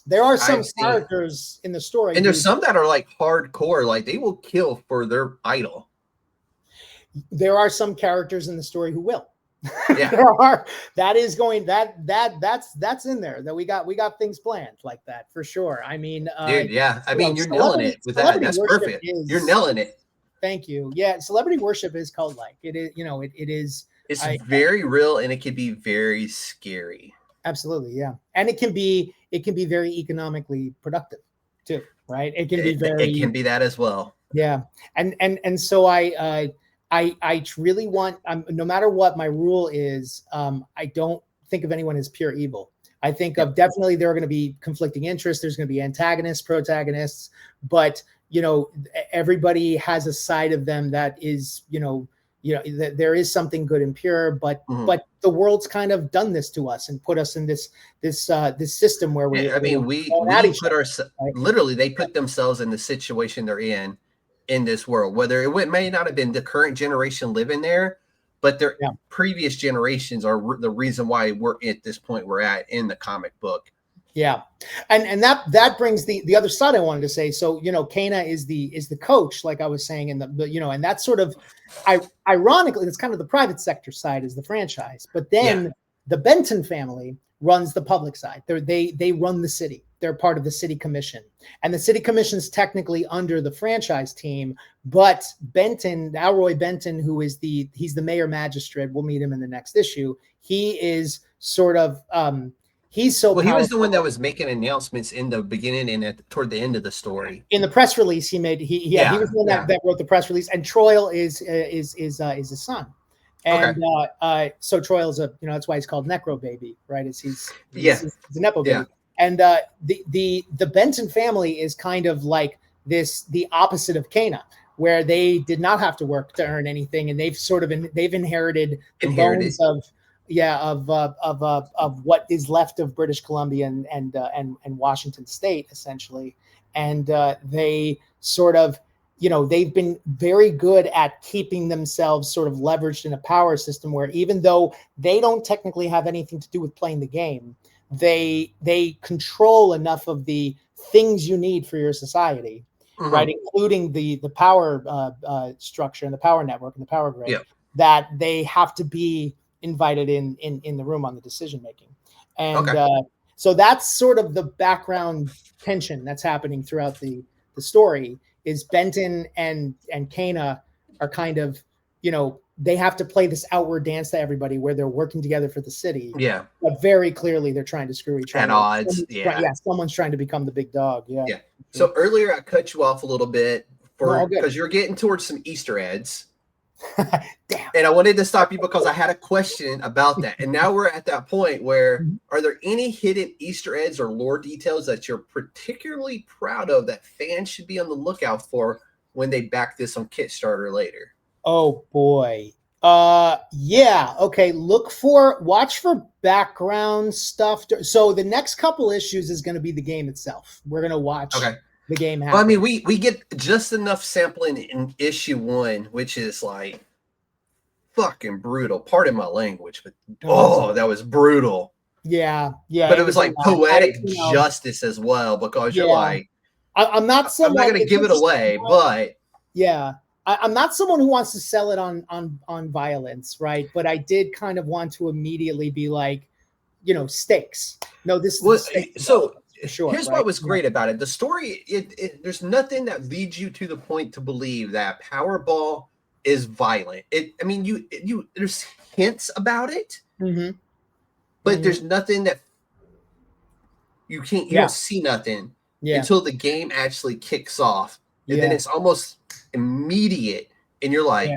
There are some characters in the story, and there's some that are like hardcore, like they will kill for their idol. There are some characters in the story who will. Yeah. That's in there. That we got things planned like that for sure. I mean, dude, yeah. I mean, you're nailing it with that. That's perfect. You're nailing it. Thank you. Yeah, celebrity worship is cult-like. It is, it is. It's very real, and it can be very scary. Absolutely, yeah, and it can be very economically productive too, right? It can be very. It can be that as well. Yeah, and so I I really want, no matter what my rule is, I don't think of anyone as pure evil. I think of definitely there are going to be conflicting interests. There's going to be antagonists, protagonists, but everybody has a side of them that is, that there is something good and pure, but the world's kind of done this to us and put us in this system where we. I mean, we put ourselves, literally, they put themselves in the situation they're in this world. Whether it may not have been the current generation living there, but their previous generations are the reason why we're at this point we're at in the comic book. Yeah. And that brings the other side I wanted to say. So, Kana is the coach, like I was saying, and and that's sort of ironically, it's kind of the private sector side is the franchise. But then the Benton family runs the public side. They run the city. They're part of the city commission. And the city commission is technically under the franchise team, but Benton, Alroy Benton, he's the mayor magistrate, we'll meet him in the next issue. He is sort of he's so well, he was the one that was making announcements in the beginning and toward the end of the story. In the press release he made, he was the one that wrote the press release, and Troil is his son. And so Troil's that's why he's called Necro Baby, right? He's a Nepo baby. And the Benton family is kind of like the opposite of Kana, where they did not have to work to earn anything, and they've sort of inherited the bones of what is left of British Columbia and Washington State, essentially. And they sort of, they've been very good at keeping themselves sort of leveraged in a power system where even though they don't technically have anything to do with playing the game, they control enough of the things you need for your society, right? Including the power structure and the power network and the power grid, that they have to be invited in the room on the decision making. And so that's sort of the background tension that's happening throughout the story. Is Benton and Kana are kind of, they have to play this outward dance to everybody where they're working together for the city. Yeah. But very clearly they're trying to screw each other. At odds. Someone's trying to become the big dog. Yeah. So earlier I cut you off a little bit because you're getting towards some Easter eggs. Damn. And I wanted to stop you because I had a question about that. And now we're at that point where are there any hidden Easter eggs or lore details that you're particularly proud of that fans should be on the lookout for when they back this on Kickstarter later? Oh boy. Yeah. Okay. Watch for background stuff. So the next couple issues is going to be the game itself. We're going to watch the game happen. Well, I mean, we get just enough sampling in issue 1, which is like fucking brutal. Pardon my language, but that was brutal. Yeah. But it was like poetic justice as well, because you're like, I'm not I'm not someone who wants to sell it on violence, right? But I did kind of want to immediately be like, stakes. No, this is so. Sure, here's what was great about it. The story, there's nothing that leads you to the point to believe that Powerball is violent. There's hints about it, but there's nothing that you don't see nothing until the game actually kicks off. And then it's almost immediate. And you're like,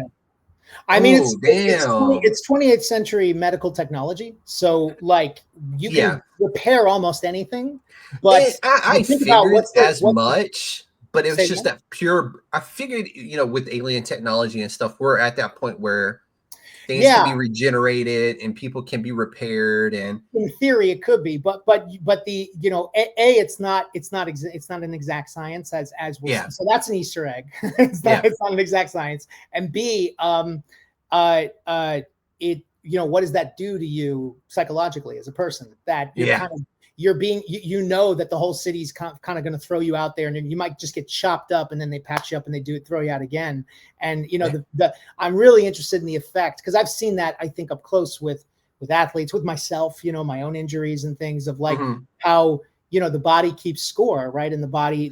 I mean, it's 28th century medical technology. So like you can repair almost anything. But I figured as much, but it was just that pure. I figured, with alien technology and stuff, we're at that point where things can be regenerated and people can be repaired. And in theory, it could be, but the it's not an exact science as we'll so that's an Easter egg. It's not an exact science. And B, what does that do to you psychologically as a person? That you're being, that the whole city's kind of going to throw you out there, and you might just get chopped up, and then they patch you up and they throw you out again. And I'm really interested in the effect, because I've seen that, I think, up close with athletes, with myself, my own injuries and things, of like how the body keeps score, right? And the body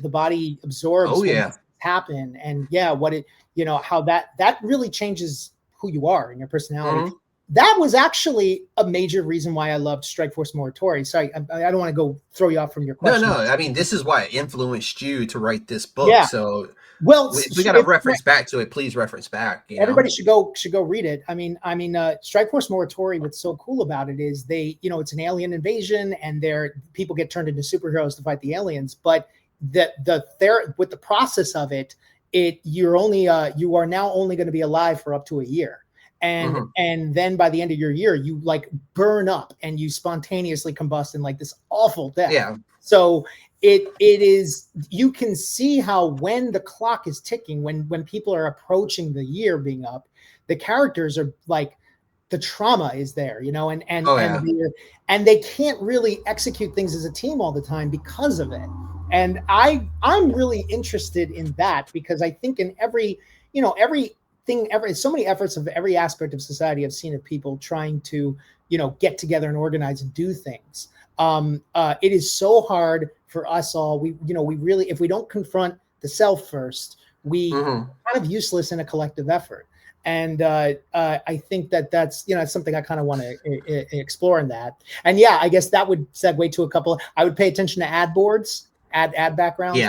absorbs what happen, and how that really changes who you are and your personality. That was actually a major reason why I loved Strike Force Moratori. Sorry, I don't want to go throw you off from your question. No. I mean, this is why it influenced you to write this book. So Well, we got to reference back to it. Please reference back. Everybody should go read it. I mean, Strike Force Moratori. What's so cool about it is it's an alien invasion, and people get turned into superheroes to fight the aliens. But with the process of it, you are now only going to be alive for up to a year. And then by the end of your year, you like burn up and you spontaneously combust in like this awful death. Yeah. So it is, you can see how when the clock is ticking, when people are approaching the year being up, the characters are like, the trauma is there, and they can't really execute things as a team all the time because of it. And I'm really interested in that, because I think in so many efforts of every aspect of society I've seen of people trying to, get together and organize and do things. It is so hard for us all. We really, if we don't confront the self first, we kind of useless in a collective effort. And I think that's something I kind of want to explore in that. And yeah, I guess that would segue to a couple. I would pay attention to ad boards, ad backgrounds,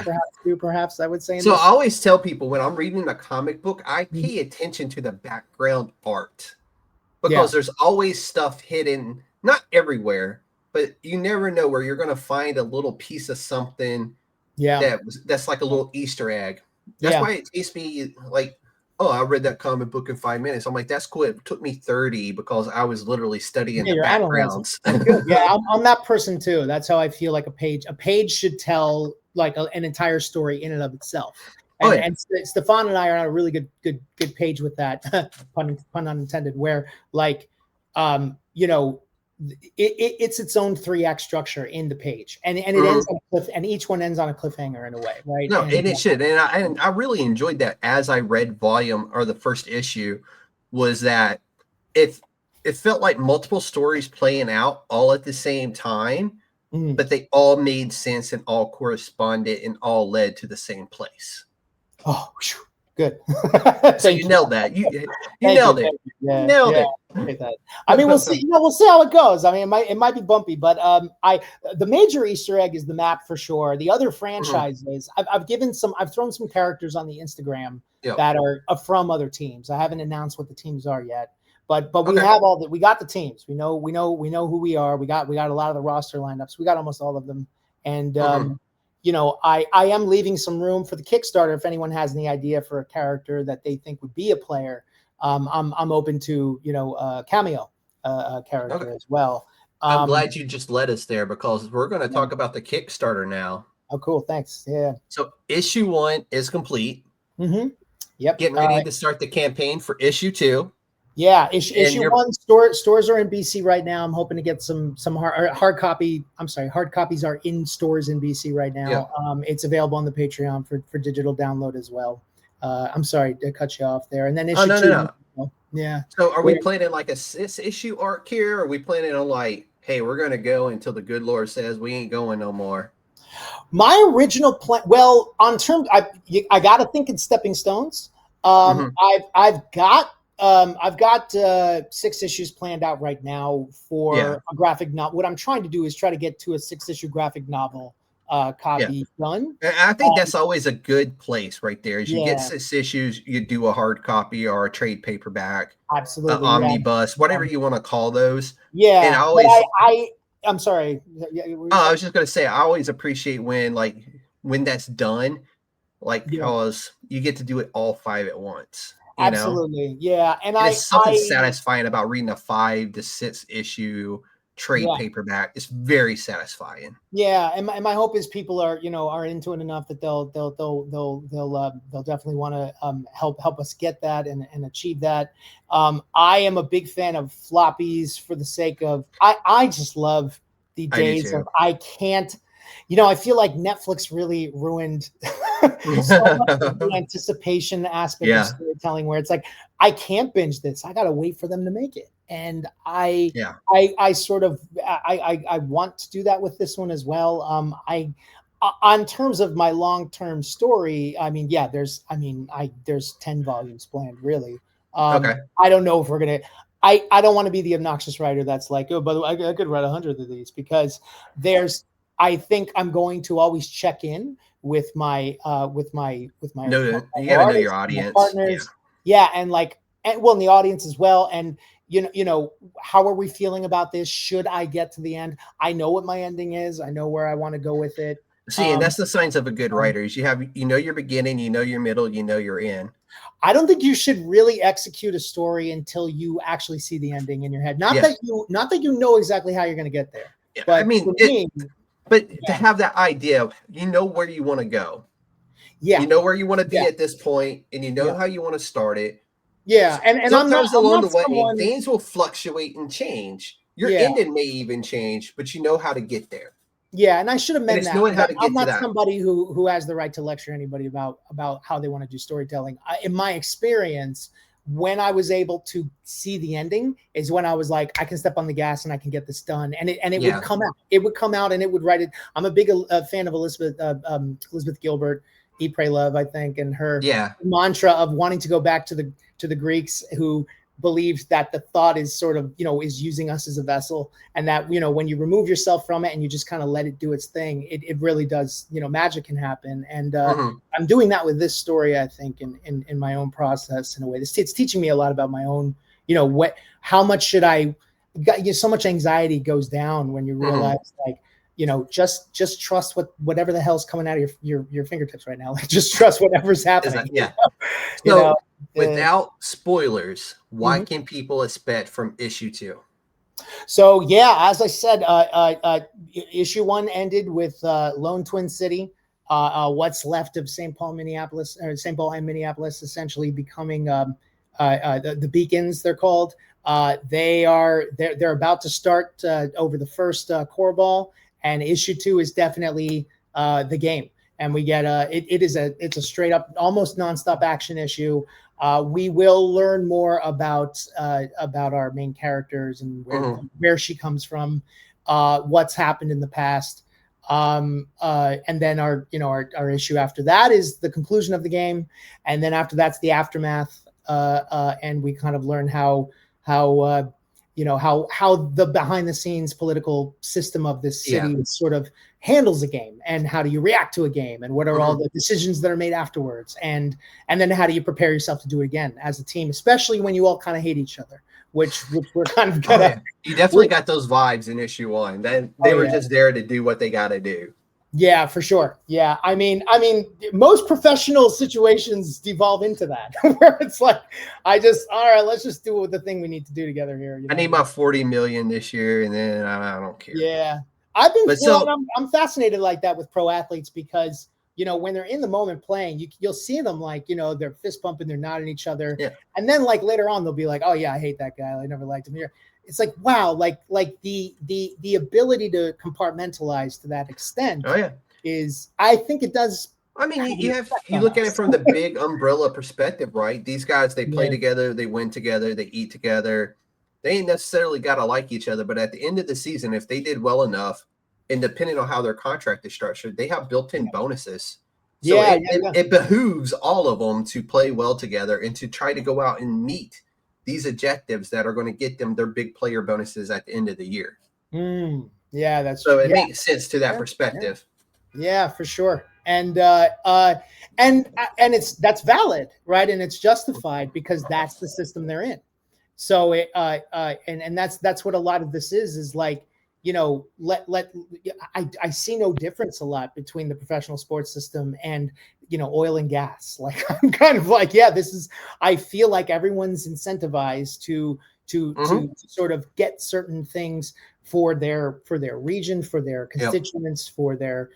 perhaps I would say. So I always tell people when I'm reading a comic book, I pay attention to the background art, because there's always stuff hidden, not everywhere, but you never know where you're going to find a little piece of something. That's like a little Easter egg. That's why it takes me like, oh, I read that comic book in 5 minutes. I'm like, that's cool. It took me 30 because I was literally studying the backgrounds. Yeah, I'm that person too. That's how I feel. Like a page should tell like an entire story in and of itself. And Stefan and I are on a really good page with that, pun unintended, where like, it's its own 3-act structure in the page, and it ends on a cliff, and each one ends on a cliffhanger in a way, right? No, and it should, and I really enjoyed that as I read the first issue, was that it felt like multiple stories playing out all at the same time, but they all made sense and all corresponded and all led to the same place. Oh, good. So you nailed that. You nailed it. Yeah, nailed it. I mean, we'll see. We'll see how it goes. I mean, it might be bumpy, but the major Easter egg is the map for sure. The other franchises, I've thrown some characters on the Instagram that are from other teams. I haven't announced what the teams are yet, but we have we got the teams. We know who we are. We got a lot of the roster lineups. We got almost all of them, and I am leaving some room for the Kickstarter. If anyone has any idea for a character that they think would be a player, I'm open to a cameo character as well. I'm glad you just led us there, because we're going to talk about the Kickstarter now. Oh, cool! Thanks. Yeah. So issue 1 is complete. Yep. Getting ready to start the campaign for issue 2. Yeah, issue 1 stores are in BC right now. I'm hoping to get some hard copy. I'm sorry, hard copies are in stores in BC right now. Yeah. It's available on the Patreon for digital download as well. I'm sorry to cut you off there. And then issue 2. No. Yeah. So are we planning like a 6-issue arc here? Or are we planning on like, hey, we're going to go until the good Lord says we ain't going no more? My original plan, well, on terms, I got to think in stepping stones. I've got 6 issues planned out right now for a graphic novel. What I'm trying to do is try to get to a 6-issue graphic novel copy done. And I think that's always a good place right there. As you get 6 issues, you do a hard copy or a trade paperback, absolutely, omnibus, whatever you want to call those. Yeah, and I always, I'm sorry. I was just going to say, I always appreciate when that's done, because you get to do it all 5 at once. Absolutely, yeah, and there's something satisfying about reading a 5 to 6 issue trade paperback. It's very satisfying. Yeah, and my hope is people are into it enough that they'll definitely want to help us get that and achieve that. I am a big fan of floppies for the sake of I just love the days of I can't. I feel like Netflix really ruined so much of the anticipation aspect of storytelling, where it's like, I can't binge this. I got to wait for them to make it. And I want to do that with this one as well. On terms of my long-term story, there's 10 volumes planned, really. I don't know if we're going to, I don't want to be the obnoxious writer that's like, oh, by the way, I could write 100 of these, because there's I think I'm going to always check in with my No, my you got to know your artists, my audience. Yeah. partners, yeah, and in the audience as well. And how are we feeling about this? Should I get to the end? I know what my ending is. I know where I want to go with it. See, and that's the signs of a good writer is you know your beginning, you know your middle, you know your end. I don't think you should really execute a story until you actually see the ending in your head. Not that you know exactly how you're going to get there. Yeah, But I mean, for me, to have that idea, you know where you want to go. Yeah. You know where you want to be at this point, and you know how you want to start it. Yeah. And sometimes along the way, someone, things will fluctuate and change. Your ending may even change, but you know how to get there. Yeah, and I should have meant that. Knowing how to get I'm not to that. somebody who has the right to lecture anybody about how they want to do storytelling. In my experience, when I was able to see the ending is when I was like, I can step on the gas and I can get this done. And it would come out. It would come out and it would write it. I'm a big fan of Elizabeth Gilbert, Eat, Pray, Love, I think, and her mantra of wanting to go back to the Greeks who believed that the thought is sort of, is using us as a vessel, and that, when you remove yourself from it and you just kind of let it do its thing, it really does, magic can happen. And I'm doing that with this story, I think, in my own process in a way. It's teaching me a lot about my own, how much should I, so much anxiety goes down when you realize just trust whatever the hell's coming out of your fingertips right now. Like, just trust whatever's happening. So without spoilers, why can people expect from issue 2? So as I said, issue 1 ended with Lone Twin City, what's left of St. Paul and Minneapolis, essentially becoming the Beacons. They're called. They're about to start over the first Powerball, and issue 2 is definitely the game. And we get it's a straight up, almost nonstop action issue. We will learn more about our main characters and where she comes from, what's happened in the past, and then our issue after that is the conclusion of the game, and then after that's the aftermath, and we kind of learn how the behind the scenes political system of this city sort of handles a game, and how do you react to a game, and what are all the decisions that are made afterwards, and then how do you prepare yourself to do it again as a team, especially when you all kind of hate each other, which we're kind of good at. You definitely got those vibes in issue 1. Then they were just there to do what they got to do. Yeah, for sure. Yeah, I mean, most professional situations devolve into that, where it's like, all right, let's just do the thing we need to do together here. I need my $40 million this year, and then I don't care. Yeah, I'm fascinated like that with pro athletes, because when they're in the moment playing, you'll see them like, they're fist bumping, they're nodding each other, and then like later on they'll be like, oh yeah, I hate that guy, I never liked him here. It's like, wow, like the ability to compartmentalize to that extent is, I think it does. I mean, you look at it from the big umbrella perspective, right? These guys, they play together, they win together, they eat together. They ain't necessarily got to like each other, but at the end of the season, if they did well enough, and depending on how their contract is structured, they have built-in bonuses. So it behooves all of them to play well together and to try to go out and meet these objectives that are going to get them their big player bonuses at the end of the year. Yeah, that's so it makes sense to that perspective. Yeah, for sure. And that's valid, right? And it's justified because that's the system they're in. So and that's what a lot of this is like, I see no difference a lot between the professional sports system and, oil and gas. Like, I'm kind of like, I feel like everyone's incentivized to sort of get certain things for their region, for their constituents, for their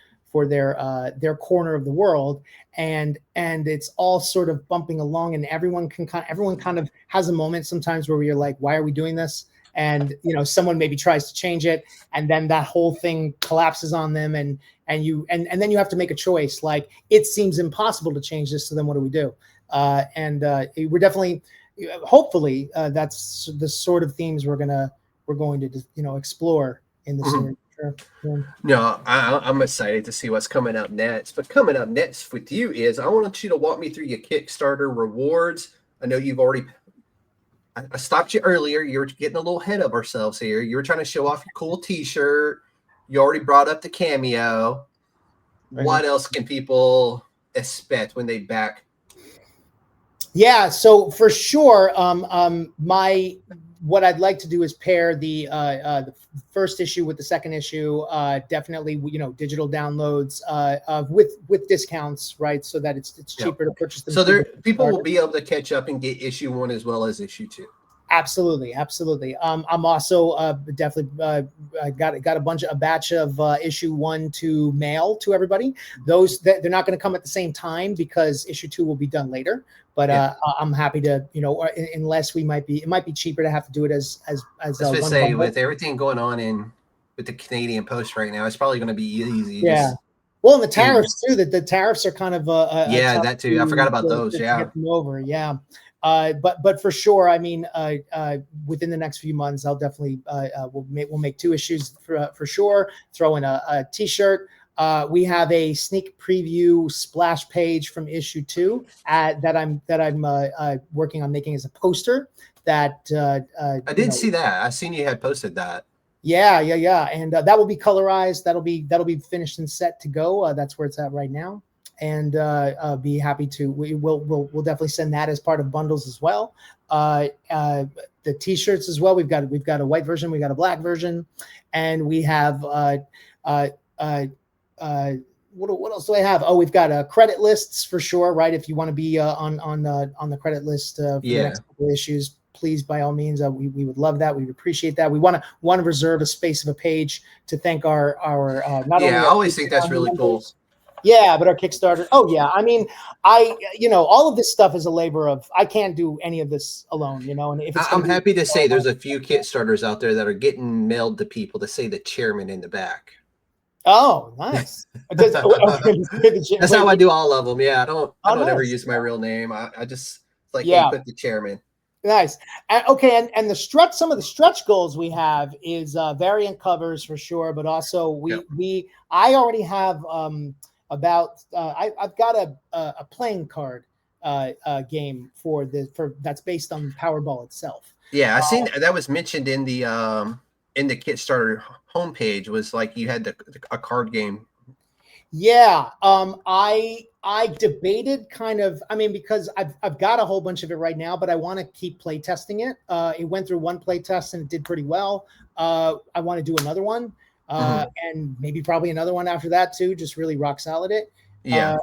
corner of the world, and it's all sort of bumping along, and everyone kind of has a moment sometimes where you're like, why are we doing this? And someone maybe tries to change it, and then that whole thing collapses on them, and then you have to make a choice. Like, it seems impossible to change this, so then what do we do? We're definitely, hopefully, that's the sort of themes we're going to explore in the series. No, I'm excited to see what's coming up next. But coming up next with you is, I want you to walk me through your Kickstarter rewards. I know you've already. I stopped you earlier. You were getting a little ahead of ourselves here. You were trying to show off your cool T-shirt. You already brought up the cameo. Right. What else can people expect when they back? Yeah, so for sure, what I'd like to do is pair the first issue with the second issue. Definitely, digital downloads with discounts, right? So that it's cheaper to purchase them. So people will be able to catch up and get issue 1 as well as issue 2. Absolutely. I'm also definitely got a batch of issue 1 to mail to everybody. Those that they're not going to come at the same time because issue 2 will be done later. But I'm happy to, unless it might be cheaper to have to do it as. I was going to say with everything going on with the Canadian Post right now, it's probably going to be easy. Yeah. Well, and the tariffs too. That the tariffs are kind of that too. I forgot about those. To get them over. Yeah. But for sure, I mean, within the next few months, I'll definitely we'll make 2 issues for sure. Throw in a T-shirt. We have a sneak preview splash page from issue 2 that I'm working on making as a poster. That I did see that. I seen you had posted that. Yeah, and that will be colorized. That'll be finished and set to go. That's where it's at right now. And be happy to. We'll definitely send that as part of bundles as well. The T-shirts as well. We've got a white version, we got a black version, and we have what else do I have? Oh, we've got credit lists for sure, right? If you want to be on the credit list for the next couple issues, please, by all means, we would love that. We appreciate that. We want to reserve a space of a page to thank our not only. I always think that's really cool. Yeah, but our Kickstarter. Oh yeah, I mean, all of this stuff is a labor of. I can't do any of this alone, And if I'm happy to say there's a few Kickstarters out there that are getting mailed to people to say the chairman in the back. Oh, nice. That's how I do all of them. Yeah, I don't ever use my real name. I just put the chairman. Nice. Okay, and some of the stretch goals we have is variant covers for sure, but also I already have I've got a playing card game for that's based on Powerball itself. Yeah, I seen that was mentioned in the Kickstarter homepage. Was like you had a card game. Yeah, I debated kind of. I mean, because I've got a whole bunch of it right now, but I want to keep play testing it. It went through one play test and it did pretty well. I want to do another one. And maybe probably another one after that too. Just really rock solid it. Yeah.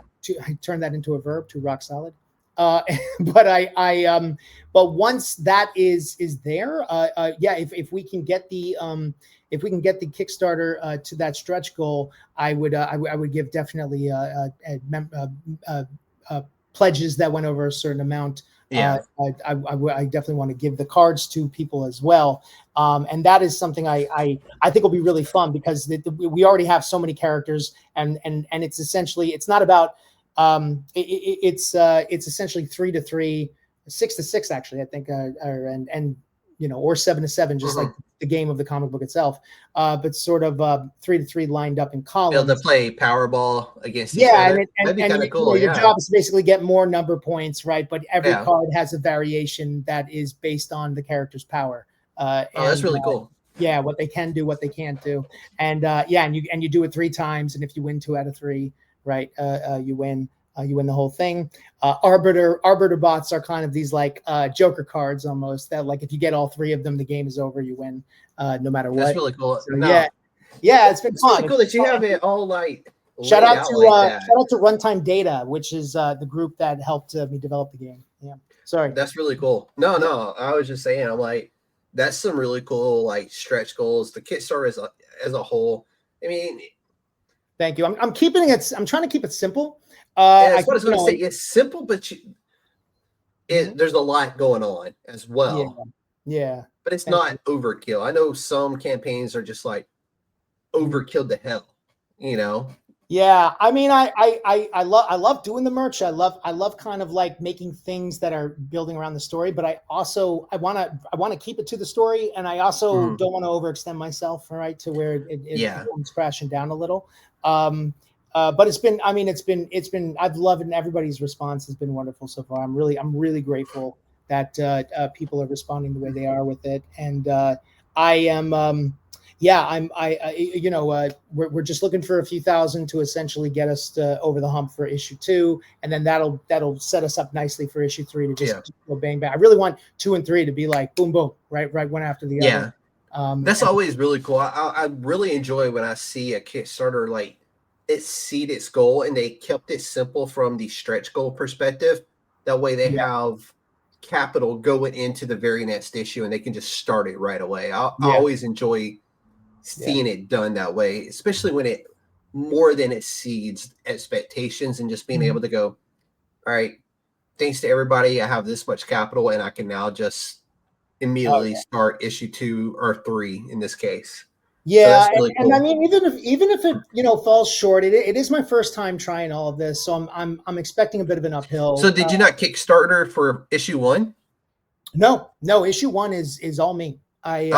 I turned that into a verb, to rock solid. But once that is there, if we can get the Kickstarter to that stretch goal, I would give definitely pledges that went over a certain amount. Yeah. I definitely want to give the cards to people as well. And that is something I think will be really fun because we already have so many characters and it's essentially, it's not about, it's essentially 3 to 3, 6 to 6, actually, I think, or 7 to 7, just like the game of the comic book itself, but sort of 3 to 3 lined up in columns. Be able to play Powerball against each other. That'd be kind of cool. Your job is to basically get more number points, right? But every card has a variation that is based on the character's power. That's really cool. Yeah, what they can do, what they can't do, and you do it 3 times, and if you win 2 out of 3, right, you win. You win the whole thing. Arbiter bots are kind of these like Joker cards almost. That like if you get all 3 of them, the game is over. You win, no matter what. That's really cool. So, yeah, it's been fun. Really cool that you have it all like. Shout out to Runtime Data, which is the group that helped me develop the game. Yeah, sorry. That's really cool. No, I was just saying. I'm like, that's some really cool like stretch goals. The Kickstarter as a whole. I mean, thank you. I'm keeping it. I'm trying to keep it simple. That's what I was going to say. It's simple, but there's a lot going on as well. Yeah. But it's not overkill. I know some campaigns are just like overkill to hell, Yeah, I mean, I love doing the merch. I love kind of like making things that are building around the story. But I want to keep it to the story, and I also don't want to overextend myself, right, to where it comes crashing down a little. But it's been I've loved it, and everybody's response has been wonderful so far. I'm really grateful that people are responding the way they are with it. And I am, Yeah, we're just looking for a few thousand to essentially get us over the hump for issue 2, and then that'll set us up nicely for issue 3 to just go bang bang. I really want 2 and 3 to be like boom boom, right one after the other. That's always really cool. I really enjoy when I see a Kickstarter like exceed its goal, and they kept it simple from the stretch goal perspective. That way, they have capital going into the very next issue, and they can just start it right away. I always enjoy seeing it done that way, especially when it more than exceeds expectations, and just being able to go, all right, thanks to everybody, I have this much capital, and I can now just immediately start issue 2 or 3 in this case. Yeah, so really and I mean, even if it falls short, it is my first time trying all of this, so I'm expecting a bit of an uphill. So did you not Kickstarter for issue 1? No, issue 1 is all me. I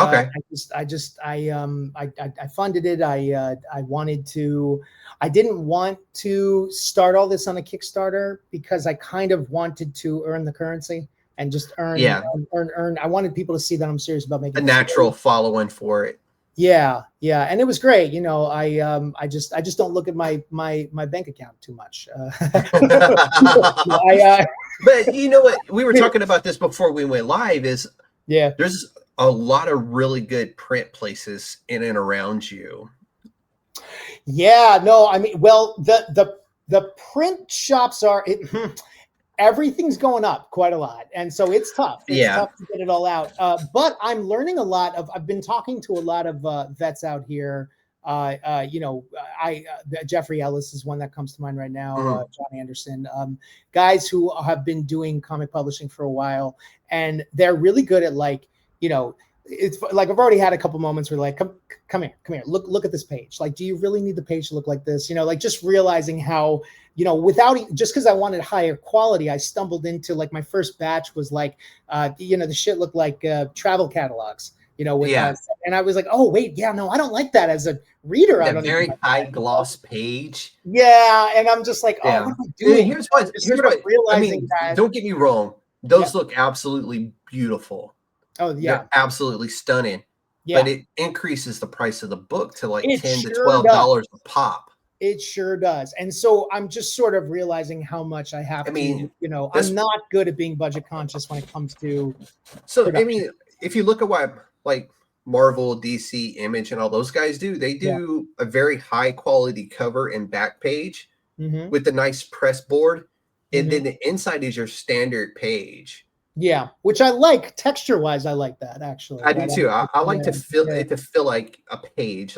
funded it. I wanted to. I didn't want to start all this on a Kickstarter because I kind of wanted to earn the currency and just earn. I wanted people to see that I'm serious about making a natural following for it. Yeah, and it was great. I just don't look at my bank account too much. But you know what? We were talking about this before we went live. There's a lot of really good print places in and around you. Yeah, no, I mean, well, the print shops are everything's going up quite a lot, and so it's tough. It's tough to get it all out. But I'm learning a lot I've been talking to a lot of vets out here. Jeffrey Ellis is one that comes to mind right now. John Anderson, guys who have been doing comic publishing for a while, and they're really good at it's like I've already had a couple moments where come here, look at this page. Like, do you really need the page to look like this? Just realizing how without just because I wanted higher quality, I stumbled into my first batch was the shit looked like travel catalogs. And I was like, oh wait, no, I don't like that as a reader. I don't very high gloss page. Yeah, and I'm just like, what am I doing? Here's what realizing that. Don't get me wrong; those look absolutely beautiful. Oh yeah, they're absolutely stunning. Yeah, but it increases the price of the book to $10 to $12 a pop. It sure does. And so I'm just sort of realizing how much I have to. I'm not good at being budget conscious when it comes to. So production. I mean, if you look at what Marvel, DC, Image, and all those guys do, they do a very high quality cover and back page with the nice press board, and then the inside is your standard page. Yeah, which I like texture wise. I like that actually. I do too. I like to feel it to feel like a page,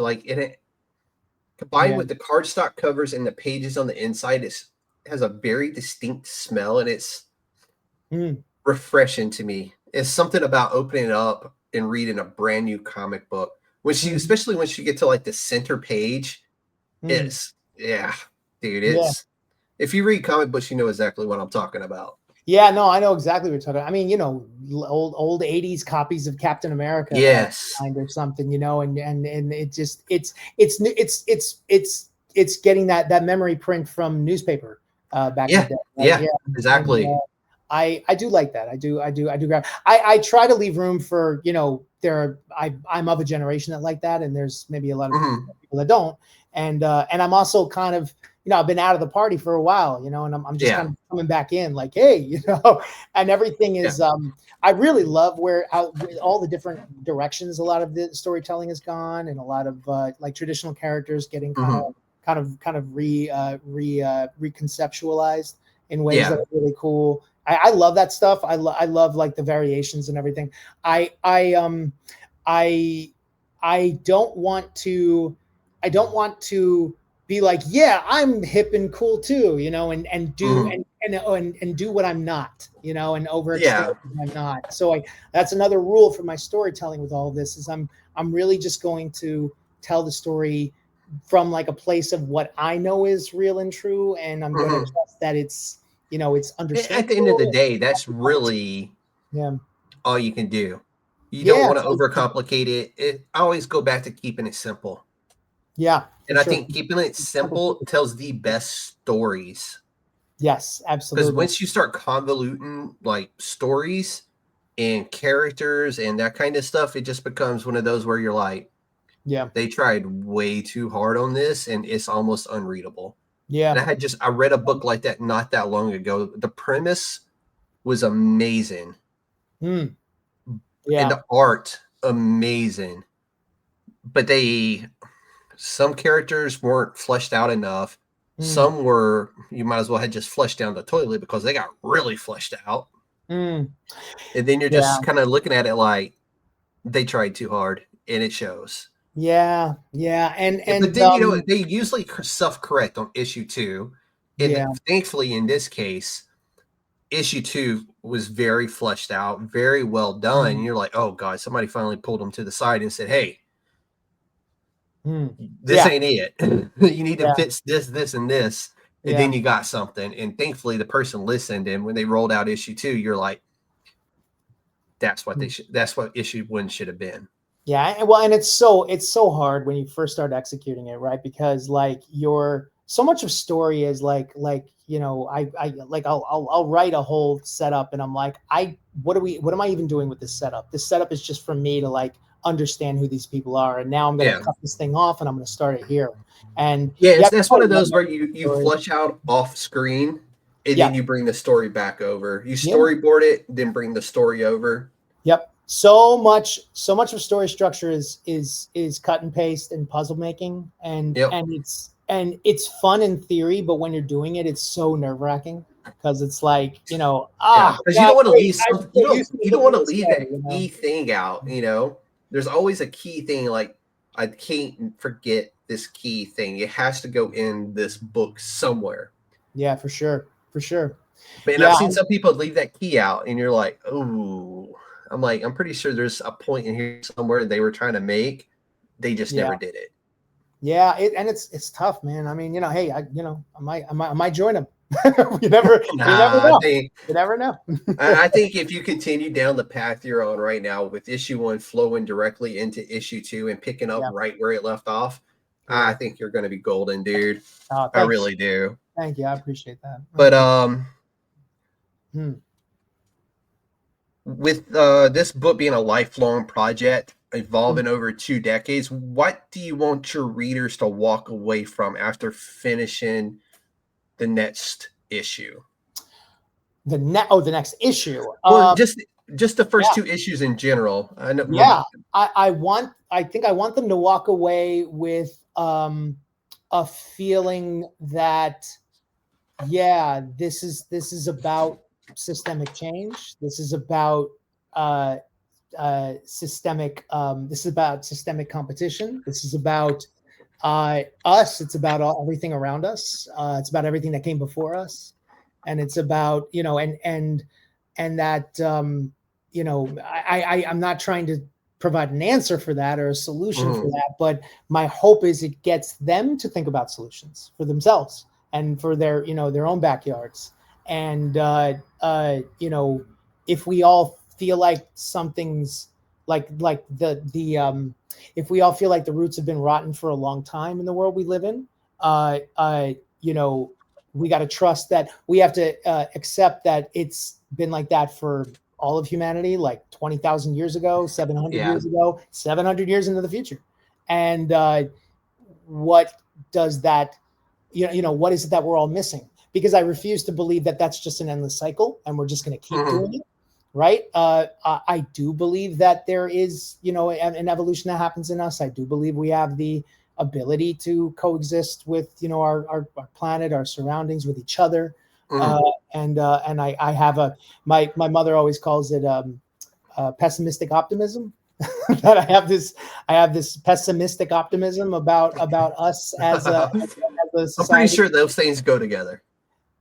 combined with the cardstock covers and the pages on the inside. It has a very distinct smell, and it's refreshing to me. It's something about opening it up and reading a brand new comic book. Especially once you get to the center page, it's if you read comic books, you know exactly what I'm talking about. Yeah, no, I know exactly what you're talking about. I mean, old 80s copies of Captain America, or something, and it just it's getting that memory print from newspaper back in the day. Right? Yeah, exactly. And, I do like that. I do grab. I try to leave room for I'm of a generation that like that, and there's maybe a lot of people that don't, and I'm also kind of. I've been out of the party for a while, and I'm just kind of coming back in hey, and everything is, I really love where all the different directions a lot of the storytelling has gone, and a lot of traditional characters getting kind of reconceptualized in ways that are really cool. I love that stuff. I love the variations and everything. I don't want to be I'm hip and cool too, and do and do what I'm not, and overextend what I'm not. So that's another rule for my storytelling with all of this is I'm really just going to tell the story from a place of what I know is real and true, and I'm going to trust that it's it's understandable. At the end of the day, that's really all you can do. You don't want to overcomplicate it. I always go back to keeping it simple. Yeah. And I think keeping it simple tells the best stories. Yes, absolutely. Because once you start convoluting stories and characters and that kind of stuff, it just becomes one of those where you're like, Yeah. They tried way too hard on this, and it's almost unreadable. Yeah. And I read a book like that not that long ago. The premise was amazing. Mm. And Yeah. the art amazing. But some characters weren't fleshed out enough. Some were, you might as well have just flushed down the toilet because they got really fleshed out. Mm. And then you're Yeah. just kind of looking at it like they tried too hard, and it shows. Yeah. Yeah. And But then, you know, they usually self-correct on issue 2. And yeah. thankfully, in this case, issue 2 was very fleshed out, very well done. And you're like, oh, God, somebody finally pulled them to the side and said, hey, this ain't it. You need to fix this, and this. And then you got something. And thankfully, the person listened. And when they rolled out issue 2, you're like, that's what that's what issue 1 should have been. Yeah, well, and it's so hard when you first start executing it, right? Because like so much of story is like you know, I'll write a whole setup, and I'm like, what am I even doing with this setup? This setup is just for me to like understand who these people are, and now I'm going to cut this thing off, and I'm going to start it here. And that's one of those where you flush out off screen, and then you bring the story back over. You storyboard it, then bring the story over. Yep. So much of story structure is cut and paste and puzzle making, and it's fun in theory, but when you're doing it, it's so nerve-wracking because it's like, you know, because you don't want to leave you don't want to leave that key thing out. You know, there's always a key thing. Like, I can't forget this key thing. It has to go in this book somewhere. Yeah, for sure. But I've seen some people leave that key out, and you're like, oh. I'm like, I'm pretty sure there's a point in here somewhere they were trying to make. They just never did it. Yeah, it's tough, man. I mean, you know, hey, I might join them. you never know. You never know. I think if you continue down the path you're on right now with issue 1 flowing directly into issue 2 and picking up right where it left off, I think you're going to be golden, dude. I really do. Thank you. I appreciate that. But with this book being a lifelong project evolving over 2 decades, what do you want your readers to walk away from after finishing the next issue? The next issue. Or just the first 2 issues in general. I know. Yeah, I think I want them to walk away with a feeling that this is about systemic change. This is about systemic competition. This is about us. It's about everything around us. It's about everything that came before us, and it's about, you know, and that you know, I'm not trying to provide an answer for that or a solution for that, but my hope is it gets them to think about solutions for themselves and for their, you know, their own backyards. And you know, if we all feel like something's like if we all feel like the roots have been rotten for a long time in the world we live in, you know, we got to trust that. We have to accept that it's been like that for all of humanity, like 20,000 years ago, 700 years ago, 700 years into the future. And what does that, you know, what is it that we're all missing? Because I refuse to believe that that's just an endless cycle and we're just going to keep doing it. Right. I do believe that there is, you know, an evolution that happens in us. I do believe we have the ability to coexist with, you know, our planet, our surroundings, with each other. And I have my mother always calls it pessimistic optimism. That I have this pessimistic optimism about us as a society. I'm pretty sure those things go together.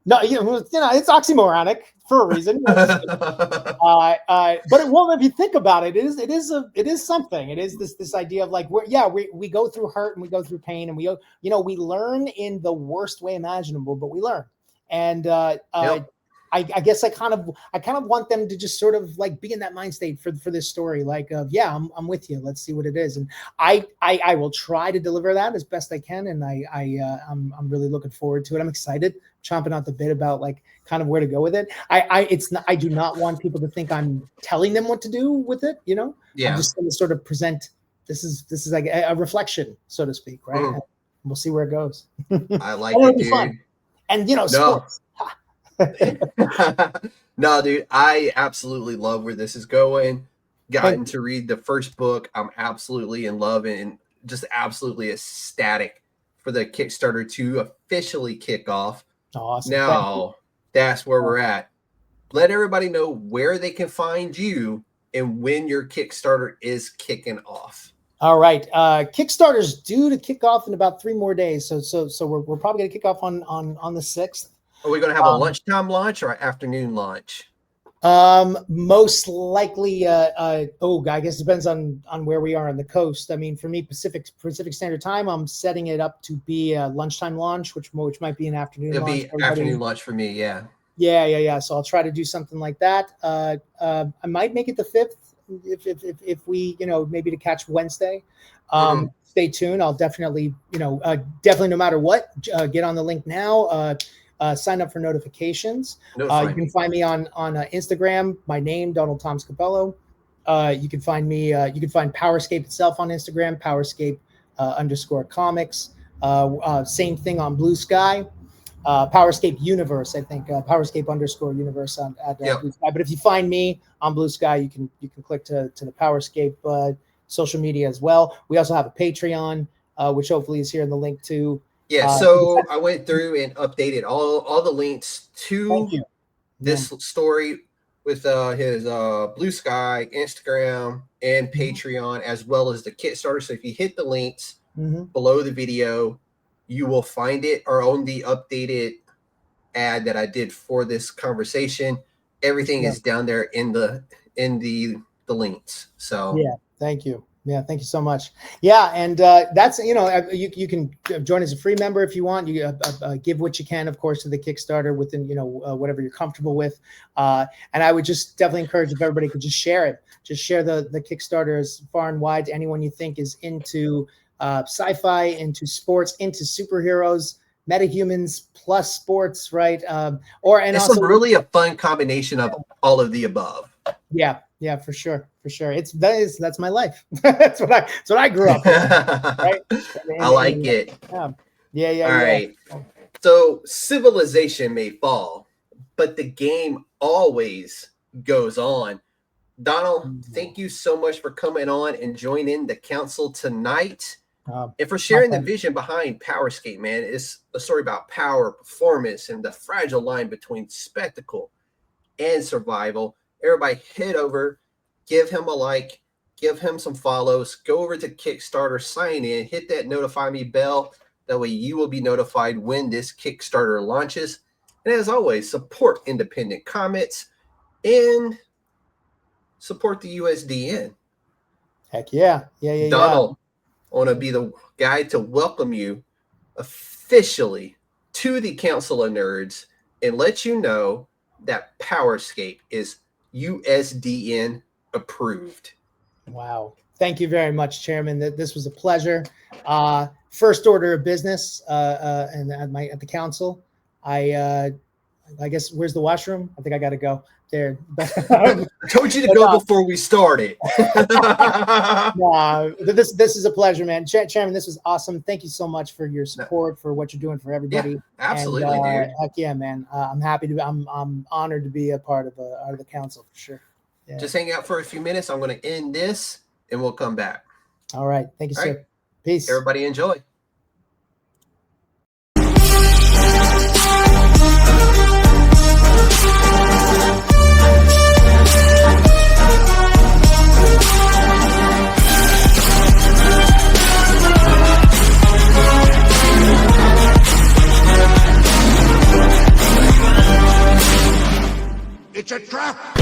No, you know, it's oxymoronic for a reason. But if you think about it, it is something. It is this idea of like, we go through hurt and we go through pain and we learn in the worst way imaginable, but we learn. And I guess I kind of want them to just sort of like be in that mind state for this story. Like, I'm with you. Let's see what it is. And I will try to deliver that as best I can. And I'm really looking forward to it. I'm excited, chomping out the bit about like kind of where to go with it. I do not want people to think I'm telling them what to do with it. You know, I'm just going to sort of present this is like a reflection, so to speak, right? Mm. We'll see where it goes. I like It'll it, be dude. fun. And No. sports. No, dude, I absolutely love where this is going. Gotten to read the first book. I'm absolutely in love and just absolutely ecstatic for the Kickstarter to officially kick off. Awesome. Now, that's where we're at. Let everybody know where they can find you and when your Kickstarter is kicking off. All right. Kickstarter's due to kick off in about 3 more days. So we're probably going to kick off on the 6th. Are we going to have a lunchtime launch or afternoon launch? Most likely, I guess it depends on where we are on the coast. I mean, for me, Pacific Standard Time, I'm setting it up to be a lunchtime launch, which might be an afternoon It'll launch. be afternoon launch for me, yeah. Yeah. So I'll try to do something like that. I might make it the 5th if we, maybe to catch Wednesday. Stay tuned. I'll definitely, no matter what, get on the link now. Sign up for notifications. You can find me on Instagram. My name, Donal Thoms-Cappello. You can find me. You can find Powerscape itself on Instagram. Powerscape _comics. Same thing on Blue Sky. Powerscape Universe. I think Powerscape _universe at Blue Sky. But if you find me on Blue Sky, you can click to the Powerscape social media as well. We also have a Patreon, which hopefully is here in the link too. Yeah, so I went through and updated all the links to this story with his Blue Sky, Instagram, and Patreon, as well as the Kickstarter. So if you hit the links below the video, you will find it, or on the updated ad that I did for this conversation. Everything is down there in the links. So yeah, thank you. Yeah, thank you so much. Yeah, and that's you can join as a free member if you want. You give what you can, of course, to the Kickstarter within whatever you're comfortable with. And I would just definitely encourage if everybody could just share it. Just share the Kickstarter as far and wide to anyone you think is into sci-fi, into sports, into superheroes, metahumans plus sports, right? It's also really a fun combination of all of the above. Yeah, for sure. That's my life. that's what I grew up with, right? I like it. Yeah. All right. So civilization may fall, but the game always goes on. Donal, thank you so much for coming on and joining the council tonight. And for sharing the vision behind Powerscape, man. It's a story about power, performance, and the fragile line between spectacle and survival. Everybody head over, give him a like, give him some follows, go over to Kickstarter, sign in, hit that notify me bell. That way you will be notified when this Kickstarter launches. And as always, support independent comics and support the USDN. Heck yeah. Donal, I want to be the guy to welcome you officially to the Council of Nerds and let you know that Powerscape is USDN approved. Wow. Thank you very much, Chairman. This was a pleasure. First order of business and at the council. I guess, where's the washroom? I think I got to go there. I told you to go before we started. This is a pleasure, man. Chairman, this was awesome. Thank you so much for your support, for what you're doing for everybody. Yeah, absolutely, and, dude. Heck yeah, man. I'm happy to. I'm honored to be a part of the council for sure. Yeah. Just hang out for a few minutes. I'm going to end this, and we'll come back. All right. Thank you, All sir. right. Peace. Everybody enjoy. It's a trap!